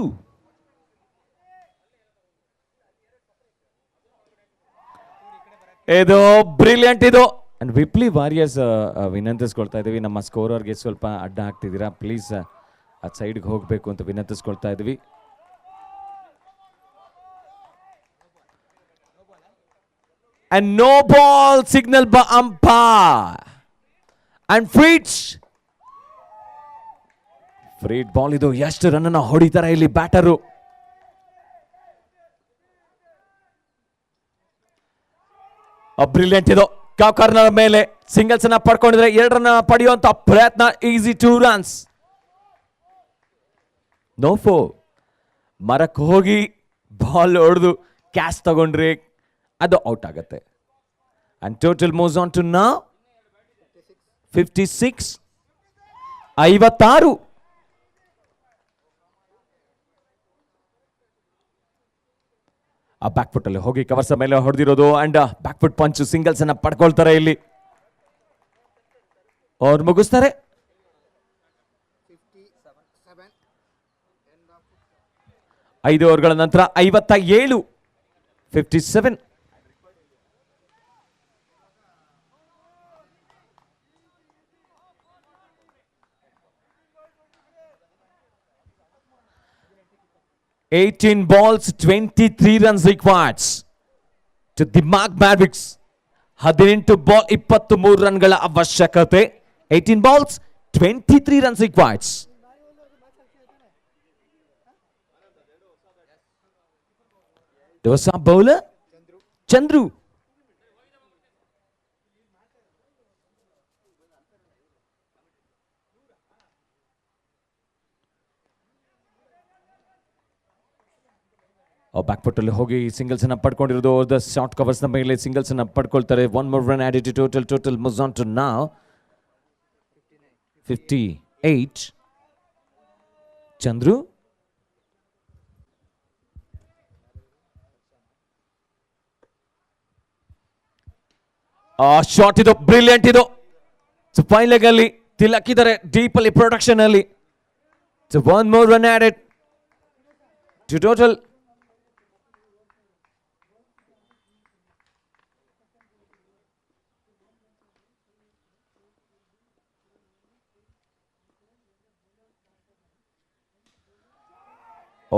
ಇದು ಬ್ರಿಲಿಯಂಟ್ ಇದು. ಅಂಡ್ ವಿಪ್ಲಿ ವಾರಿಯರ್ಸ್ ವಿನಂತಿಸ್ಕೊಳ್ತಾ ಇದೀವಿ, ನಮ್ಮ ಸ್ಕೋರರ್ಗೆ ಸ್ವಲ್ಪ ಅಡ್ಡ ಹಾಕ್ತಿದ್ದೀರಾ, ಪ್ಲೀಸ್ ಆ ಸೈಡ್ಗೆ ಹೋಗಬೇಕು ಅಂತ ವಿನಂತಿಸ್ಕೊಳ್ತಾ ಇದೀವಿ. And no ball signal by umpire. And Freed ball ಇದು. ಎಷ್ಟು ರನ್ ಅನ್ನ ಹೊಡಿತಾರೆ ಇಲ್ಲಿ ಬ್ಯಾಟರು. ಬ್ರಿಲಿಯಂಟ್ ಇದು. ಕಾರ್ನರ್ ಮೇಲೆ ಸಿಂಗಲ್ಸ್ ಅನ್ನ ಪಡ್ಕೊಂಡಿದ್ರೆ 2 ರನ್ ಪಡೆಯುವಂತ ಪ್ರಯತ್ನ. Easy 2 runs. ನೋ 4. ಮರಕ್ಕೆ ಹೋಗಿ ಬಾಲ್ ಹೊಡೆದು ಕ್ಯಾಚ್ ತಗೊಂಡ್ರೆ ಅದು ಔಟ್ ಆಗುತ್ತೆ. And total moves on to now 56. 56. ಆ ಬ್ಯಾಕ್ ಫುಟ್ ಅಲ್ಲಿ ಹೋಗಿ ಕವರ್ಸ್ ಮೇಲೆ ಹೊಡೆದಿರೋದು. And back foot punch singles ಅನ್ನ ಪಡ್ಕೊಳ್ತಾರೆ ಇಲ್ಲಿ. ಅವ್ರು ಮುಗಿಸ್ತಾರೆ. 5 ಓವರ್ಗಳ ನಂತರ 57. 57. balls, 23 runs required to the Mark Mavericks. 18 ball 23 ರನ್ಗಳ ಅವಶ್ಯಕತೆ. 18 balls, 23 runs required. ಹೊಸ ಬೌಲರ್ ಚಂದ್ರು. ಬ್ಯಾಕ್ ಫುಟ್ ಅಲ್ಲಿ ಹೋಗಿ ಸಿಂಗಲ್ಸ್ ಅನ್ನ ಪಡ್ಕೊಂಡಿರೋದು. ದ ಶಾರ್ಟ್ ಕವರ್ಸ್ ನ ಮೇಲೆ ಸಿಂಗಲ್ಸ್ ಅನ್ನ ಪಡ್ಕೊಳ್ತಾರೆ. 1 more run added to total moves on to now 58. Chandru. Shot ಇದು ಬ್ರಿಲಿಯಂಟ್ ಇದು. ಫೈನ್ ಲೆಗ್ ಅಲ್ಲಿ ತಿಲಕಿದ್ದಾರೆ ಡೀಪ್ ಅಲ್ಲಿ ಪ್ರೊಡಕ್ಷನ್ ಅಲ್ಲಿ. 1 more run added to total.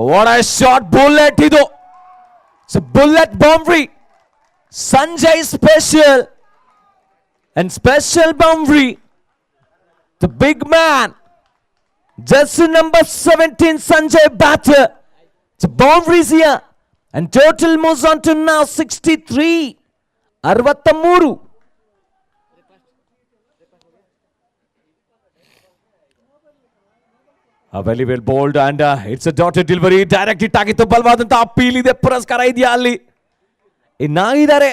What a shot, bullet idu. It's a bullet boundary. Sanjay special and special boundary. The big man, jersey number 17 Sanjay batter It's boundaries here. And total moves on to now 63. 63. A very well bowled and it's a dotted delivery. Direct hit ಆಗಿತ್ತು ಬಲವಾದಂತ appeal ಇದೆ ಪುರಸ್ಕಾರ ಇದೆಯಾ ಅಲ್ಲಿ ಇನ್ನಾಗಿದ್ದಾರೆ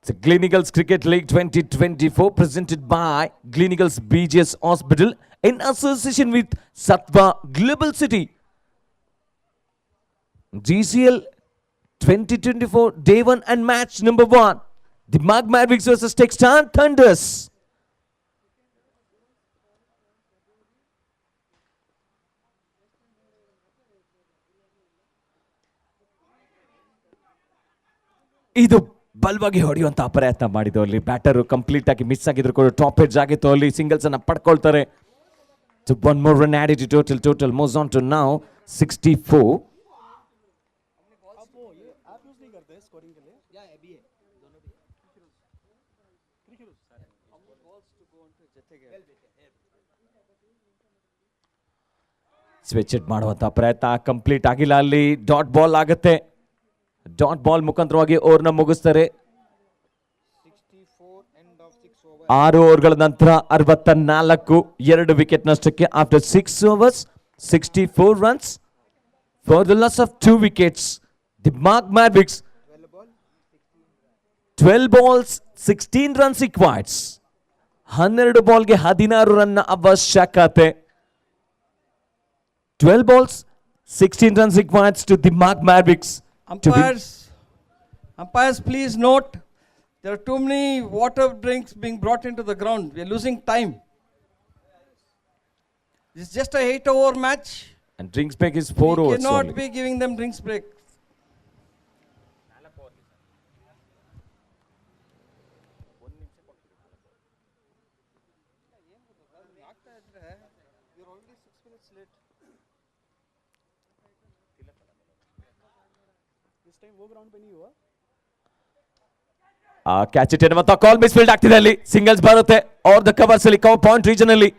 It's Gleneagles Cricket League 2024 presented by Gleneagles BGS Hospital in association with Sattva Global City. GCL 2024 Day 1 and match number 1. The Mark Mavericks versus Texan Thunders. ಇದು ಬಲವಾಗಿ ಹೊಡೆಯುವಂತ ಪ್ರಯತ್ನ ಮಾಡಿದ್ದು ಅಲ್ಲಿ ಬ್ಯಾಟರ್ ಕಂಪ್ಲೀಟ್ ಆಗಿ ಮಿಸ್ ಆಗಿದ್ರು ಕೂಡ ಟಾಪ್ ಎಡ್ಜ್ ಆಗಿತ್ತು ಅಲ್ಲಿ ಸಿಂಗಲ್ಸ್ ಅನ್ನ ಪಡ್ಕೊಳ್ತಾರೆ one more run added to total moves on to now 64. Switch it ಮಾಡುವಂತ ಪ್ರಯತ್ನ ಕಂಪ್ಲೀಟ್ ಆಗಿಲ್ಲ ಅಲ್ಲಿ ಡಾಟ್ ಬಾಲ್ ಆಗುತ್ತೆ ಡಾಟ್ ಬಾಲ್ ಮುಖಾಂತರವಾಗಿ ಓವರ್ನ ಮುಗಿಸ್ತಾರೆ 6 ಓವರ್ಗಳ ನಂತರ 64 2 ವಿಕೆಟ್ ನಷ್ಟಕ್ಕೆ after 6 overs 64 runs for the loss of 2 wickets. The Mark Mavericks 12 balls 16 runs required. 12 ಬಾಲ್ಗೆ 16 run ಅವಶ್ಯಕತೆ 12 balls 16 runs required to the Mark Mavericks. Umpires, please note, there are too many water drinks being brought into the ground. We are losing time. This is just a 8-over match. And drinks break is 4 overs. We cannot only. be giving them drinks break. Catch it ಎನ್ನುವಂತ call miss field ಆಗ್ತಿದೆ ಅಲ್ಲಿ singles ಬರುತ್ತೆ are the covers ಅಲ್ಲಿ cover point region ಅಲ್ಲಿ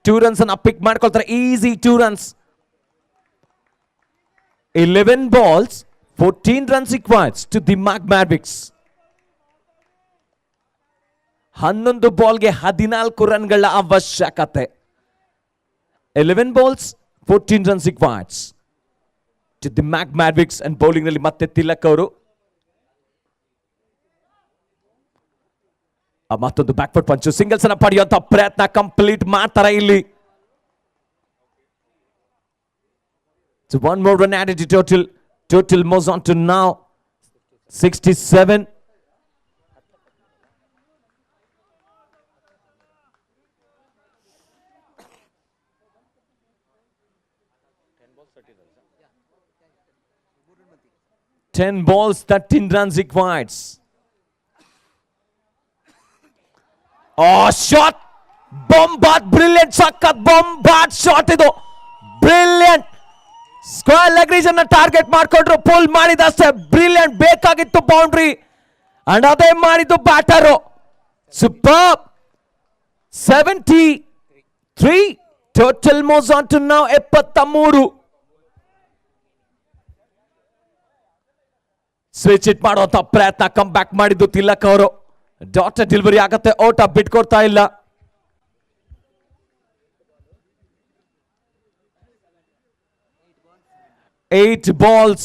2 runs ಅನ್ನ pick ಮಾಡ್ಕೊಳ್ತಾರೆ easy 2 runs 11 balls 14 runs required to the Mark Mavericks. 11 ಬಾಲ್ಗೆ 14 ರನ್ಗಳ ಅವಶ್ಯಕತೆ 11 balls 14 runs required to the Mark Mavericks. and bowling ನಲ್ಲಿ ಮತ್ತೆ ತಿಲಕ್ ಅವರು ಮತ್ತೊಂದು ಬ್ಯಾಕ್ವರ್ಡ್ ಪಂಚು ಸಿಂಗಲ್ಸ್ ಅನ್ನ ಪಡೆಯುವಂತ ಪ್ರಯತ್ನ ಕಂಪ್ಲೀಟ್ ಮಾಡ್ತಾರೆ ಇಲ್ಲಿ. So one more run added to total moves on to now 67. Ten balls 13 runs required. Oh, shot! Bombard, brilliant sakat, bombard shot idu. Brilliant! Square leg region target ಮಾಡ್ಕೊಂಡ್ರು pull ಮಾಡಿದಷ್ಟೇ brilliant ಬೇಕಾಗಿತ್ತು boundary and ಅದೇ ಮಾಡಿದ್ದು batter superb 73 total moves on to now 73. Switch it ಮಾಡುವಂತ ಪ್ರಯತ್ನ come back ಮಾಡಿದ್ದು ತಿಲಕ್ ಅವರು dot delivery ಆಗತ್ತೆ out ಬಿಟ್ಕೊಡ್ತಾ ಇಲ್ಲ. Eight balls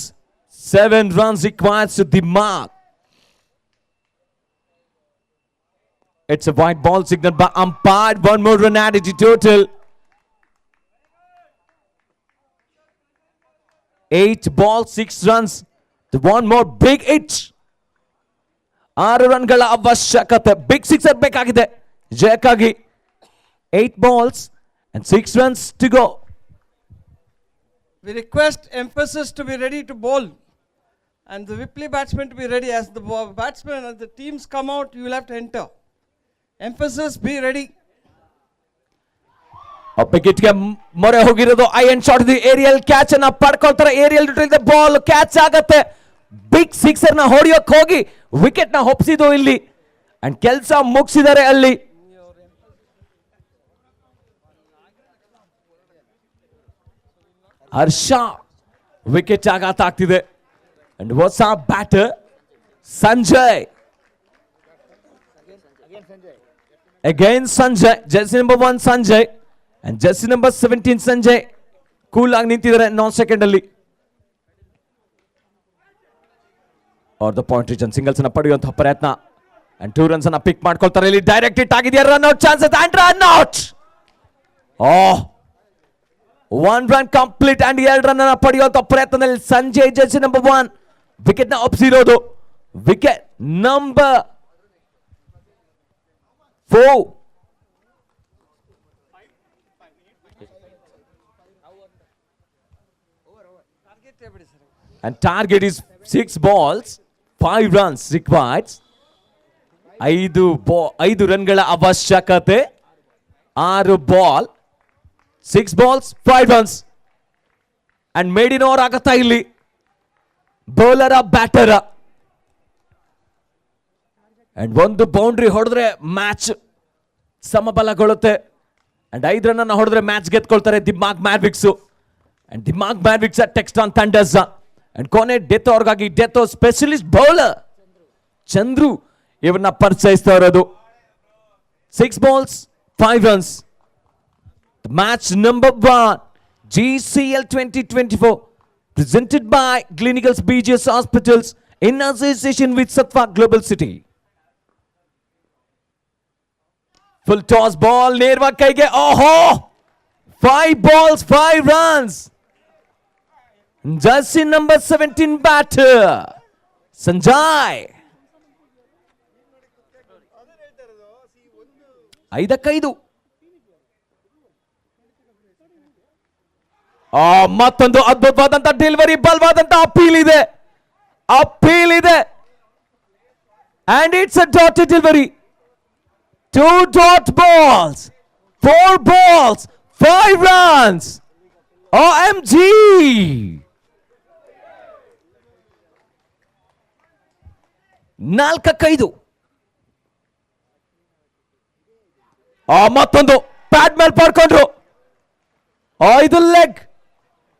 7 runs required to the Mark. It's a white ball signal by umpire. One more run added to total. 8 balls 6 runs. One more big hit. 6 ರನ್ಗಳ ಅವಶ್ಯಕತೆ big sixer ಬೇಕಾಗಿದೆ ಜಯಕ್ಕಾಗಿ. 8 balls and 6 runs to go. We request Emphasis to be ready to bowl and the Whipley batsmen to be ready. As the batsmen, as the teams come out, you will have to enter. Emphasis, be ready. ವಿಕೆಟ್ಗೆ ಮೊರೆ ಹೋಗಿರೋದು. Iron shot aerial catch ಅನ್ನ ಪಡ್ಕೊಳ್ತಾರೆ. Aerial ball catch ಆಗತ್ತೆ. Big sixer ನ ಹೊಡೆಯೋಕ್ ಹೋಗಿ wicket ನ ಹೊಪ್ಸಿದ್ದು ಇಲ್ಲಿ and ಕೆಲಸ ಮುಗಿಸಿದ್ದಾರೆ ಅಲ್ಲಿ. ಹರ್ಷ ವಿಕೆಟ್ ಆಘಾತ ಆಗ್ತಿದೆ ಅಂಡ್ ಹೊಸ batter Sanjay again Sanjay, jersey number 1 Sanjay and Jersey number 17 Sanjay cool ಆಗಿ ನಿಂತಿದ್ದಾರೆ ನಾನ್ ಸೆಕೆಂಡ್ ಅಲ್ಲಿ. ಅವ್ರದ್ದು ಪಾಯಿಂಟ್ ರೀಜನ್ ಸಿಂಗಲ್ಸ್ ಅನ್ನ ಪಡೆಯುವಂತಹ ಪ್ರಯತ್ನ ಅಂಡ್ 2 ರನ್ಸ್ ಅನ್ನ ಪಿಕ್ ಮಾಡ್ಕೊಳ್ತಾರೆ. ಇಲ್ಲಿ ಡೈರೆಕ್ಟ್ ಹಿಟ್ ಆಗಿದೆಯಾ, run out chances and run out. 1 run complete and 2 run ಅನ್ನ ಪಡೆಯುವಂತಹ ಪ್ರಯತ್ನದಲ್ಲಿ ಸಂಜಯ್ ಜರ್ಸಿ ನಂಬರ್ 1 ವಿಕೆಟ್ ನ ಒಪ್ಸಿರೋದು. Wicket number 4. And target is 6 balls, 5 runs required. 5 ರನ್ಗಳ ಅವಶ್ಯಕತೆ. 6 ball, 6 balls, 5 runs. And maiden over ಆಗತ್ತಾ ಇಲ್ಲಿ. ಬೌಲರ ಬ್ಯಾಟರ ಅಂಡ್ 1 ಬೌಂಡ್ರಿ ಹೊಡೆದ್ರೆ ಮ್ಯಾಚ್ ಸಮಬಲಗೊಳ್ಳುತ್ತೆ. ಅಂಡ್ 5 ರನ್ ಅನ್ನ ಹೊಡೆದ್ರೆ ಮ್ಯಾಚ್ ಗೆದ್ಕೊಳ್ತಾರೆ Dimag Mavericks. And Dimag Mavericks Textron Thunders and ಕೊನೆ ಡೆತ್ ಅವ್ರಿಗಾಗಿ ಡೆತ್ ಸ್ಪೆಷಲಿಸ್ಟ್ ಬೌಲರ್ ಚಂದ್ರು ಇವನ್ನ ಪರಿಚಯಿಸ್ತಾ ಇರೋದು. 6 balls, 5 runs. Match number 1 GCL 2024 presented by Gleneagles BGS Hospitals in association with Sattva Global City. Full toss ball ನೇರವ ಕೈಗೆ. ಓಹೋ, 5 balls, 5 runs. Jersey number 17 batter Sanjay 5-5. ಮತ್ತೊಂದು ಅದ್ಭುತವಾದಂತ delivery, ಬಲವಾದಂತ appeal ಇದೆ and it's a dot delivery. 2 dot balls, 4 balls, 5 runs. OMG! 4-5. ಮತ್ತೊಂದು pad ಮೇಲೆ ಪಡ್ಕೊಂಡ್ರು. 5 leg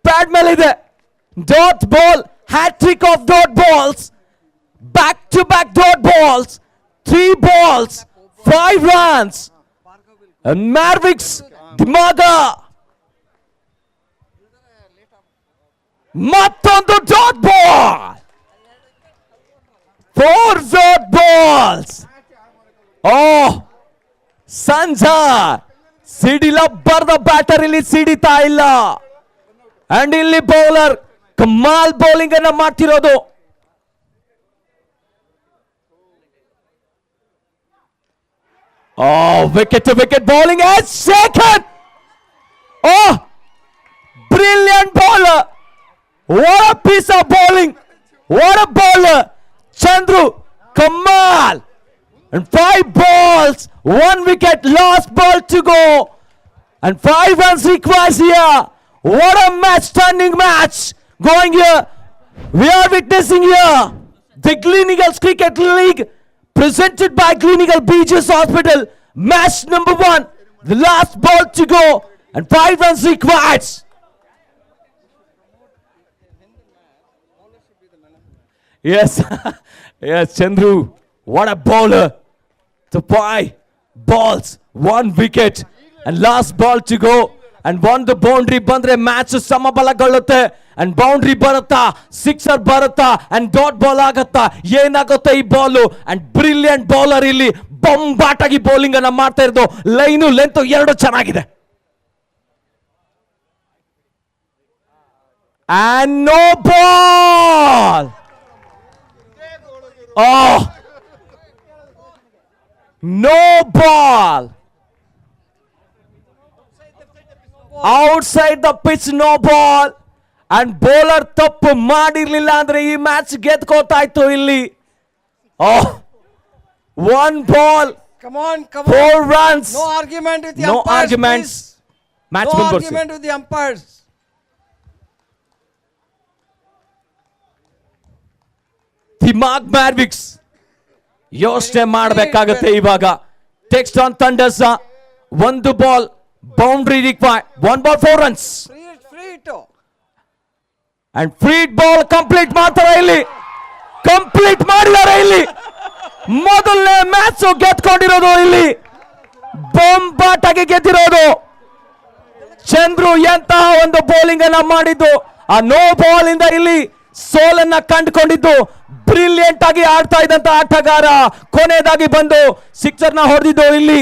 pad ಮೇಲೆ ಇದೆ. Dot ball, hattrick of dot balls, back to back dot balls, 3 balls, 5 runs. And Mavericks Dimaag ಮತ್ತೊಂದು dot ball, 4 dot balls. Sanjay ಸಿಡಿಲ ಬರ್ದ batter ಇಲ್ಲಿ ಸಿಡಿತಾ ಇಲ್ಲ and ಇಲ್ಲಿ ಬೌಲರ್ ಕಮಾಲ್ ಬೌಲಿಂಗ್ ಅನ್ನ ಮಾಡ್ತಿರೋದು. Wicket to wicket bowling as shaken. Brilliant bowler. What a piece of bowling. What a bowler. Chandru, Kamal. And 5 balls, 1 wicket, last ball to go. And 5 runs required here. What a match, stunning match going here. We are witnessing here the Gleneagles Cricket League presented by Gleneagles BGS Hospital. Match number 1, the last ball to go and 5 runs required. Yes, yes, Chandru, what a bowler. The 5 balls, 1 wicket and last ball to go. And ಒಂದು boundary ಬಂದ್ರೆ match ಸಮಬಲಗೊಳ್ಳುತ್ತೆ. And boundary ಬರುತ್ತಾ, sixer ಬರುತ್ತಾ and dot ball ಆಗತ್ತಾ, ಏನಾಗುತ್ತೆ ಈ Balu. And brilliant bowler ಇಲ್ಲಿ ಬೊಂಬಾಟ್ ಆಗಿ ಬೌಲಿಂಗ್ ಅನ್ನ ಮಾಡ್ತಾ ಇರೋದು. ಲೈನು ಲೆಂತ್ 2 ಚೆನ್ನಾಗಿದೆ. And no ball. No ball. Outside the pitch, no ball. And bowler ತಪ್ಪು ಮಾಡಿರ್ಲಿಲ್ಲ ಅಂದ್ರೆ ಈ ಮ್ಯಾಚ್ ಗೆದ್ಕೋತಾ ಇತ್ತು ಇಲ್ಲಿ. 1 ball, Come on, 4 runs. No argument with the No umpires, arguments. please. Match No ಮುಂದುವರಿಸಿ. argument with the umpires. ದಿಮಾಗ್ ಮ್ಯಾರ್ವಿಕ್ಸ್ ಯೋಚನೆ ಮಾಡಬೇಕಾಗತ್ತೆ ಇವಾಗ. ಟೆಕ್ಸ್ಟ್ ಆನ್ ಥಂಡರ್ಸ್ ಒಂದು ball boundary required, 1 ball 4 runs Free it. And free ball complete ಮಾಡ್ತಾರೆ ಇಲ್ಲಿ, complete ಮಾಡಿದ್ದಾರೆ ಇಲ್ಲಿ. ಮೊದಲನೇ ಮ್ಯಾಚ್ ಗೆದ್ಕೊಂಡಿರೋದು ಇಲ್ಲಿ, ಬೊಂಬಾಟಾಗಿ ಗೆದ್ದಿರೋದು. ಚಂದ್ರು ಎಂತಹ ಒಂದು ಬೌಲಿಂಗ್ ಅನ್ನ ಮಾಡಿದ್ದು, ಆ ನೋ ಬಾಲ್ ಇಂದ ಇಲ್ಲಿ ಸೋಲನ್ನ ಕಂಡುಕೊಂಡಿದ್ದು. ಬ್ರಿಲಿಯಂಟ್ ಆಗಿ ಆಡ್ತಾ ಇದ್ದಂತ ಆಟಗಾರ ಕೊನೆಯದಾಗಿ ಬಂದು ಸಿಕ್ಸರ್ ನ ಹೊಡೆದಿದ್ದು ಇಲ್ಲಿ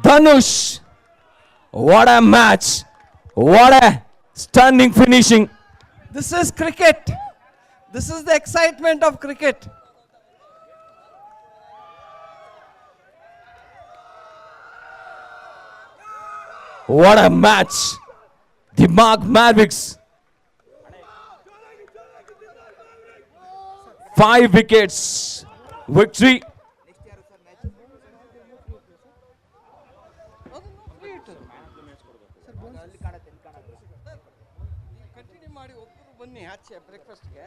Dhanush. What A match, what a stunning finishing. This is cricket. This is the excitement of cricket. What a match. Dimag Mavericks. 5 wickets. Victory. Continue ಮಾಡಿ, ಒಬ್ಬರು ಬನ್ನಿ ಆಚೆ ಬ್ರೇಕ್ಫಾಸ್ಟ್ಗೆ,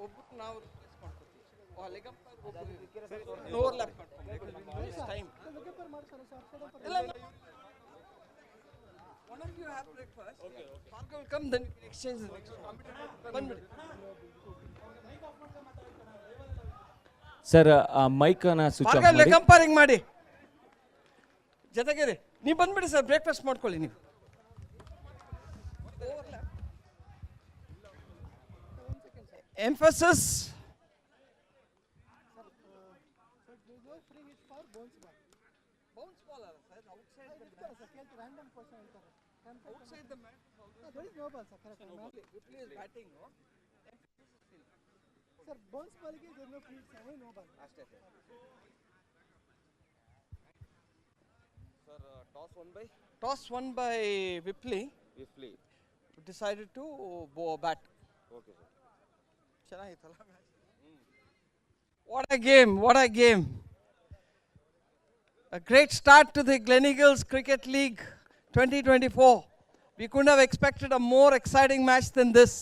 ಒಬ್ಬರು ನಾವು ರಿಪ್ಲೇಸ್ ಮಾಡ್ಕೊತೀವಿ. ಲೆಗ್ ಅಂಪೈರ್ ಒಬ್ಬರು ಓವರ್ಲ್ಯಾಪ್ ಮಾಡ್ಕೊಂಡು ಟೈಮ್ ಇಲ್ಲ. One of you have breakfast. Bhargav will come, then we can exchange the next one. ಬಂದ್ಬಿಡಿ. ಸರ್ ಮೈಕ್ ಅನ್ನ ಸ್ವಿಚ್ ಆಫ್ ಭಾರ್ಗವ್ ಲೆಗ್ ಮಾಡಿ. ಅಂಪೈರಿಂಗ್ ಮಾಡಿ ಜೊತೆಗೆ ನೀವು ಬಂದ್ಬಿಡಿ ಸರ್, ಬ್ರೇಕ್ಫಾಸ್ಟ್ ಮಾಡ್ಕೊಳ್ಳಿ ನೀವು. Emphasis. Bounce ball ಅಲ್ಲ sir, outside the mat. Outside the mat. There is no ball, sir. Correct. Ripley is batting, no? Sir, bounce ball ಗೆ there is no field, sir. No ball. ಅಷ್ಟೇ sir. Toss won by Ripley. Decided to bat. Okay, sir. ಚೆನ್ನಾಗಿತ್ತಲ್ಲ match. What a game, what a game. A great start to the Gleneagles Cricket League 2024. We couldn't have expected a more exciting match than this.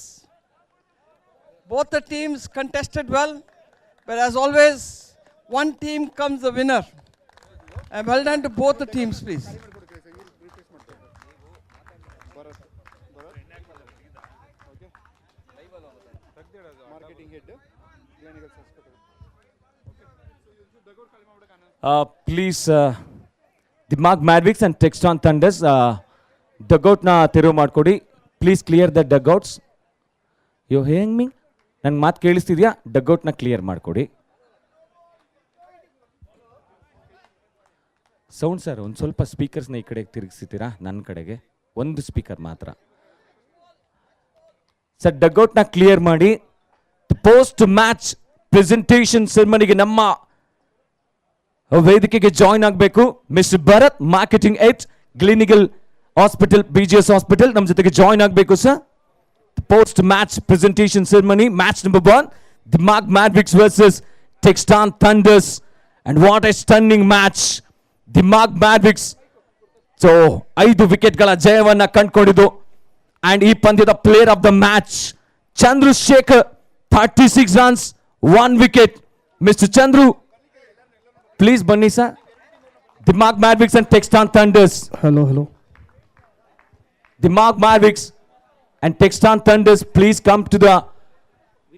Both the teams contested well, but as always, one team comes the winner. And well done to both the teams, please. Marketing head, Gleneagles Hospital. Please Dimag Mavericks and Textron Thunders ಡಗ್ಔಟ್ನ ತೆರವು ಮಾಡಿಕೊಡಿ. Please clear the dugouts. ಯೋ ಹೆಂಗ್ ಮೀ ನನ್ನ ಮಾತು ಕೇಳಿಸ್ತಿದ್ಯಾ? ಡಗ್ಔಟ್ನ ಕ್ಲಿಯರ್ ಮಾಡಿಕೊಡಿ. ಸೌಂಡ್ ಸರ್, ಒಂದು ಸ್ವಲ್ಪ ಸ್ಪೀಕರ್ಸ್ನ ಈ ಕಡೆಗೆ ತಿರುಗಿಸ್ತೀರಾ? ನನ್ನ ಕಡೆಗೆ ಒಂದು ಸ್ಪೀಕರ್ ಮಾತ್ರ ಸರ್. ಡಗ್ಔಟ್ನ ಕ್ಲಿಯರ್ ಮಾಡಿ. ಪೋಸ್ಟ್ ಮ್ಯಾಚ್ ಪ್ರೆಸೆಂಟೇಷನ್ ಸೆರೆಮನಿಗೆ ನಮ್ಮ ವೇದಿಕೆಗೆ ಜಾಯ್ನ್ ಆಗಬೇಕು mister Bharat, marketing at Gleneagles hospital, BGS hospital, ನಮ್ಮ ಜೊತೆಗೆ ಜಾಯ್ನ್ ಆಗಬೇಕು sir. Post match presentation ceremony, match number 1, Dimag Mavericks versus Textron Thunders. And what a stunning match. Dimag Mavericks so 5 ವಿಕೆಟ್ಗಳ ಜಯವನ್ನ ಕಂಡುಕೊಂಡಿದ್ದು. ಅಂಡ್ ಈ ಪಂದ್ಯದ player of the match Chandrashekar, 36 runs, 1 wicket. Mister Chandru, please ಬನ್ನಿ sir. ದಿಮಾಗ್ ಮ್ಯಾವ್ರಿಕ್ಸ್ and ಟೆಕ್ಸ್ಟಾನ್ ಥಂಡರ್ಸ್. Hello. Dimag Mavericks and Textan Thunders, please come to the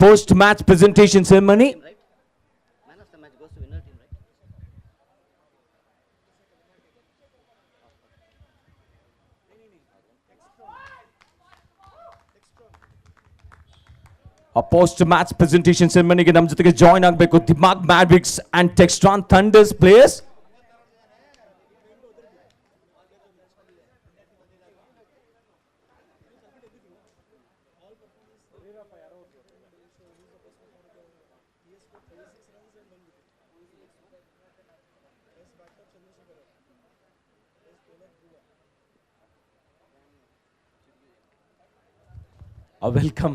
post-match presentation ceremony. Man of the match goes to winner team, right? A post-match presentation ceremony ಗೆ ನಮ್ಮ ಜೊತೆಗೆ join ಆಗಬೇಕು Dimag Mavericks and Textan Thunders players. Welcome,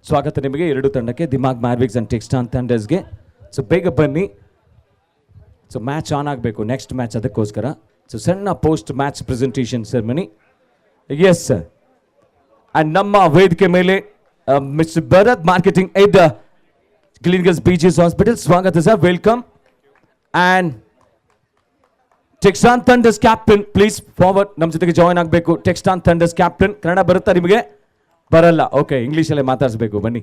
ಸ್ವಾಗತ ನಿಮಗೆ ಎರಡು ತಂಡಕ್ಕೆ, ದಿಮಾಗ್ ಮ್ಯಾವ್ರಿಕ್ಸ್ and ಟೆಕ್ಸ್ಟಾನ್ ಥಂಡರ್ಸ್ಗೆ. So ಬೇಗ ಬನ್ನಿ. ಸೊ ಮ್ಯಾಚ್ ಆನ್ ಆಗಬೇಕು, ನೆಕ್ಸ್ಟ್ ಮ್ಯಾಚ್ ಅದಕ್ಕೋಸ್ಕರ. ಸೊ ಸಣ್ಣ post match presentation ceremony. Yes sir. And ನಮ್ಮ ವೇದಿಕೆ ಮೇಲೆ mister Bharat, marketing head, Gleneagles BGS hospital. ಸ್ವಾಗತ sir, welcome. And Textron Thunders captain please forward, ನಮ್ಮ ಜೊತೆಗೆ ಜಾಯ್ನ್ ಆಗಬೇಕು. ಟೆಕ್ಸ್ಟಾನ್ ಥಂಡರ್ಸ್ ಕ್ಯಾಪ್ಟನ್. ಕನ್ನಡ ಬರುತ್ತಾ ನಿಮಗೆ? ಬರಲ್ಲ, ಓಕೆ, ಇಂಗ್ಲೀಷಲ್ಲೇ ಮಾತಾಡಿಸ್ಬೇಕು, ಬನ್ನಿ.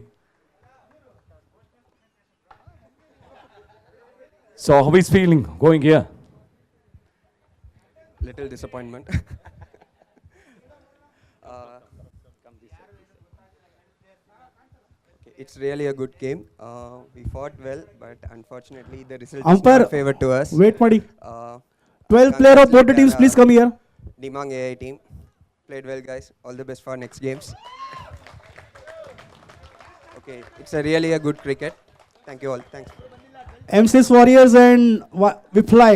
So how is feeling going here? Little disappointment. It's really a good game. We fought well, but unfortunately the result is Umpire, not favored to us. Wait, Madi. Uh, 12 player of both the teams, please come here. Dimang AI team played well, guys. All the best for next games. Okay, it's a really a good cricket. Thank you all. Thanks. M6 Warriors and Viply.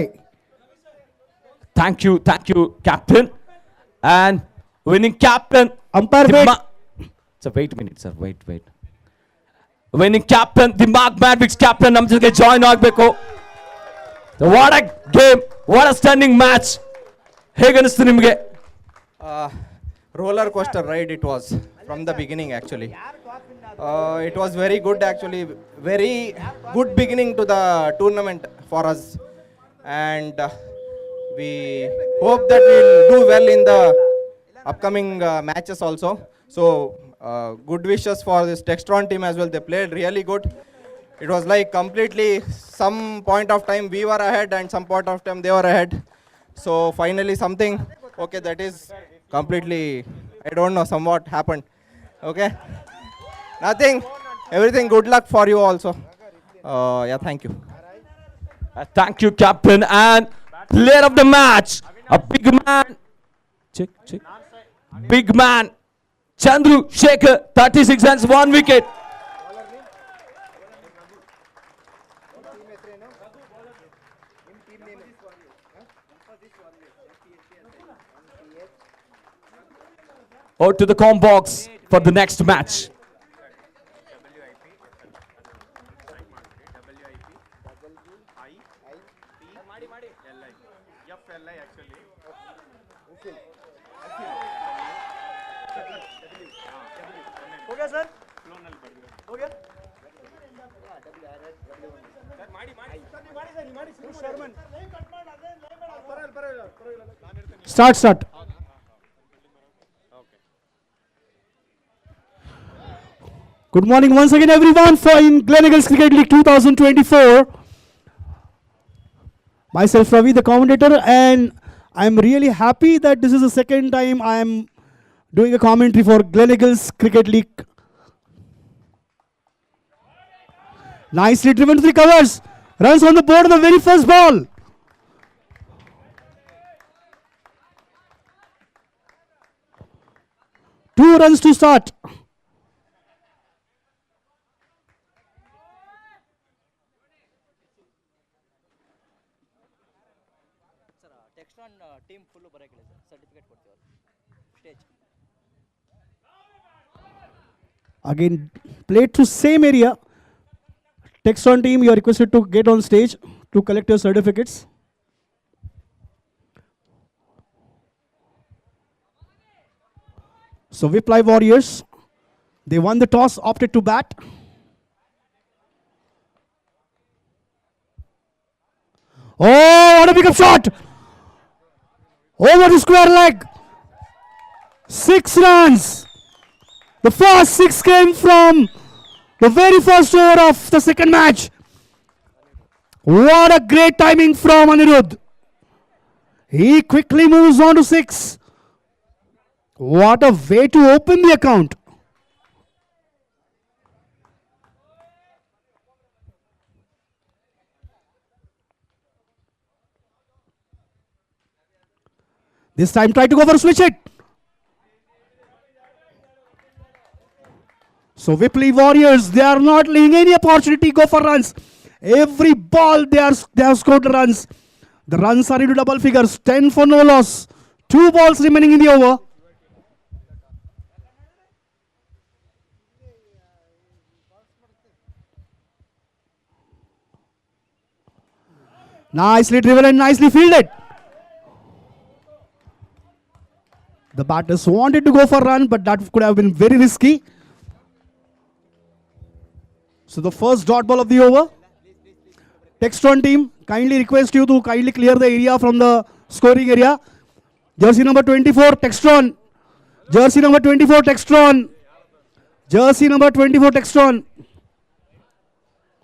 Thank you, captain. And winning captain. Umpire, wait. So wait a minute, sir. Wait. Winning captain, the Mark Madvick's captain. ನಮ್ಮ ಜೊತೆಗೆ join ಆಗಬೇಕು. What a game, what a stunning match. ಹೇಗನಿಸ್ತು ನಿಮಗೆ? Roller coaster ride it was from the beginning actually. It was very good actually, very good beginning to the tournament for us, and we hope that we'll do well in the upcoming matches also. So good wishes for this Textron team as well. They played really good. It was like completely some point of time we were ahead and some point of time they were ahead. So finally something, okay, that is completely, I don't know, somewhat happened. Okay, nothing, everything, good luck for you also. Yeah, thank you. Thank you, captain. And player of the match, a big man. Check. Big man, Chandru Shekhar, 36 runs, 1 wicket. Out to the com box for the next match. Start. Good morning once again, everyone, for in Gleneagles Cricket League 2024. Myself, Ravi, the commentator, and I'm really happy that this is the second time I'm doing a commentary for Gleneagles Cricket League. Nicely driven to the covers. Runs on the board on the very first ball. Two runs to start. Textron team full ಬರಕಿಲ್ಲ sir, certificate ಕೊಡ್ತೀವಿ stage. Again, played through same area. Textron team, you are requested to get on stage to collect your certificates. So Viply Warriors, they won the toss, opted to bat. Oh, what a pickup shot! Over the square leg. 6 runs. The first 6 came from the very first over of the second match. What a great timing from Anirudh. He quickly moves on to 6. What a way to open the account. This time try to go for a switch hit. So Viply Warriors, they are not leaving any opportunity to go for runs. Every ball they have scored runs. The runs are into double figures. 10 for no loss. 2 balls remaining in the over. Nicely driven and nicely fielded. The batters wanted to go for a run, but that could have been very risky. So the first dot ball of the over. Textron team, kindly request you to kindly clear the area from the scoring area. Jersey number 24, Textron. Jersey number 24, Textron. Jersey number 24, Textron.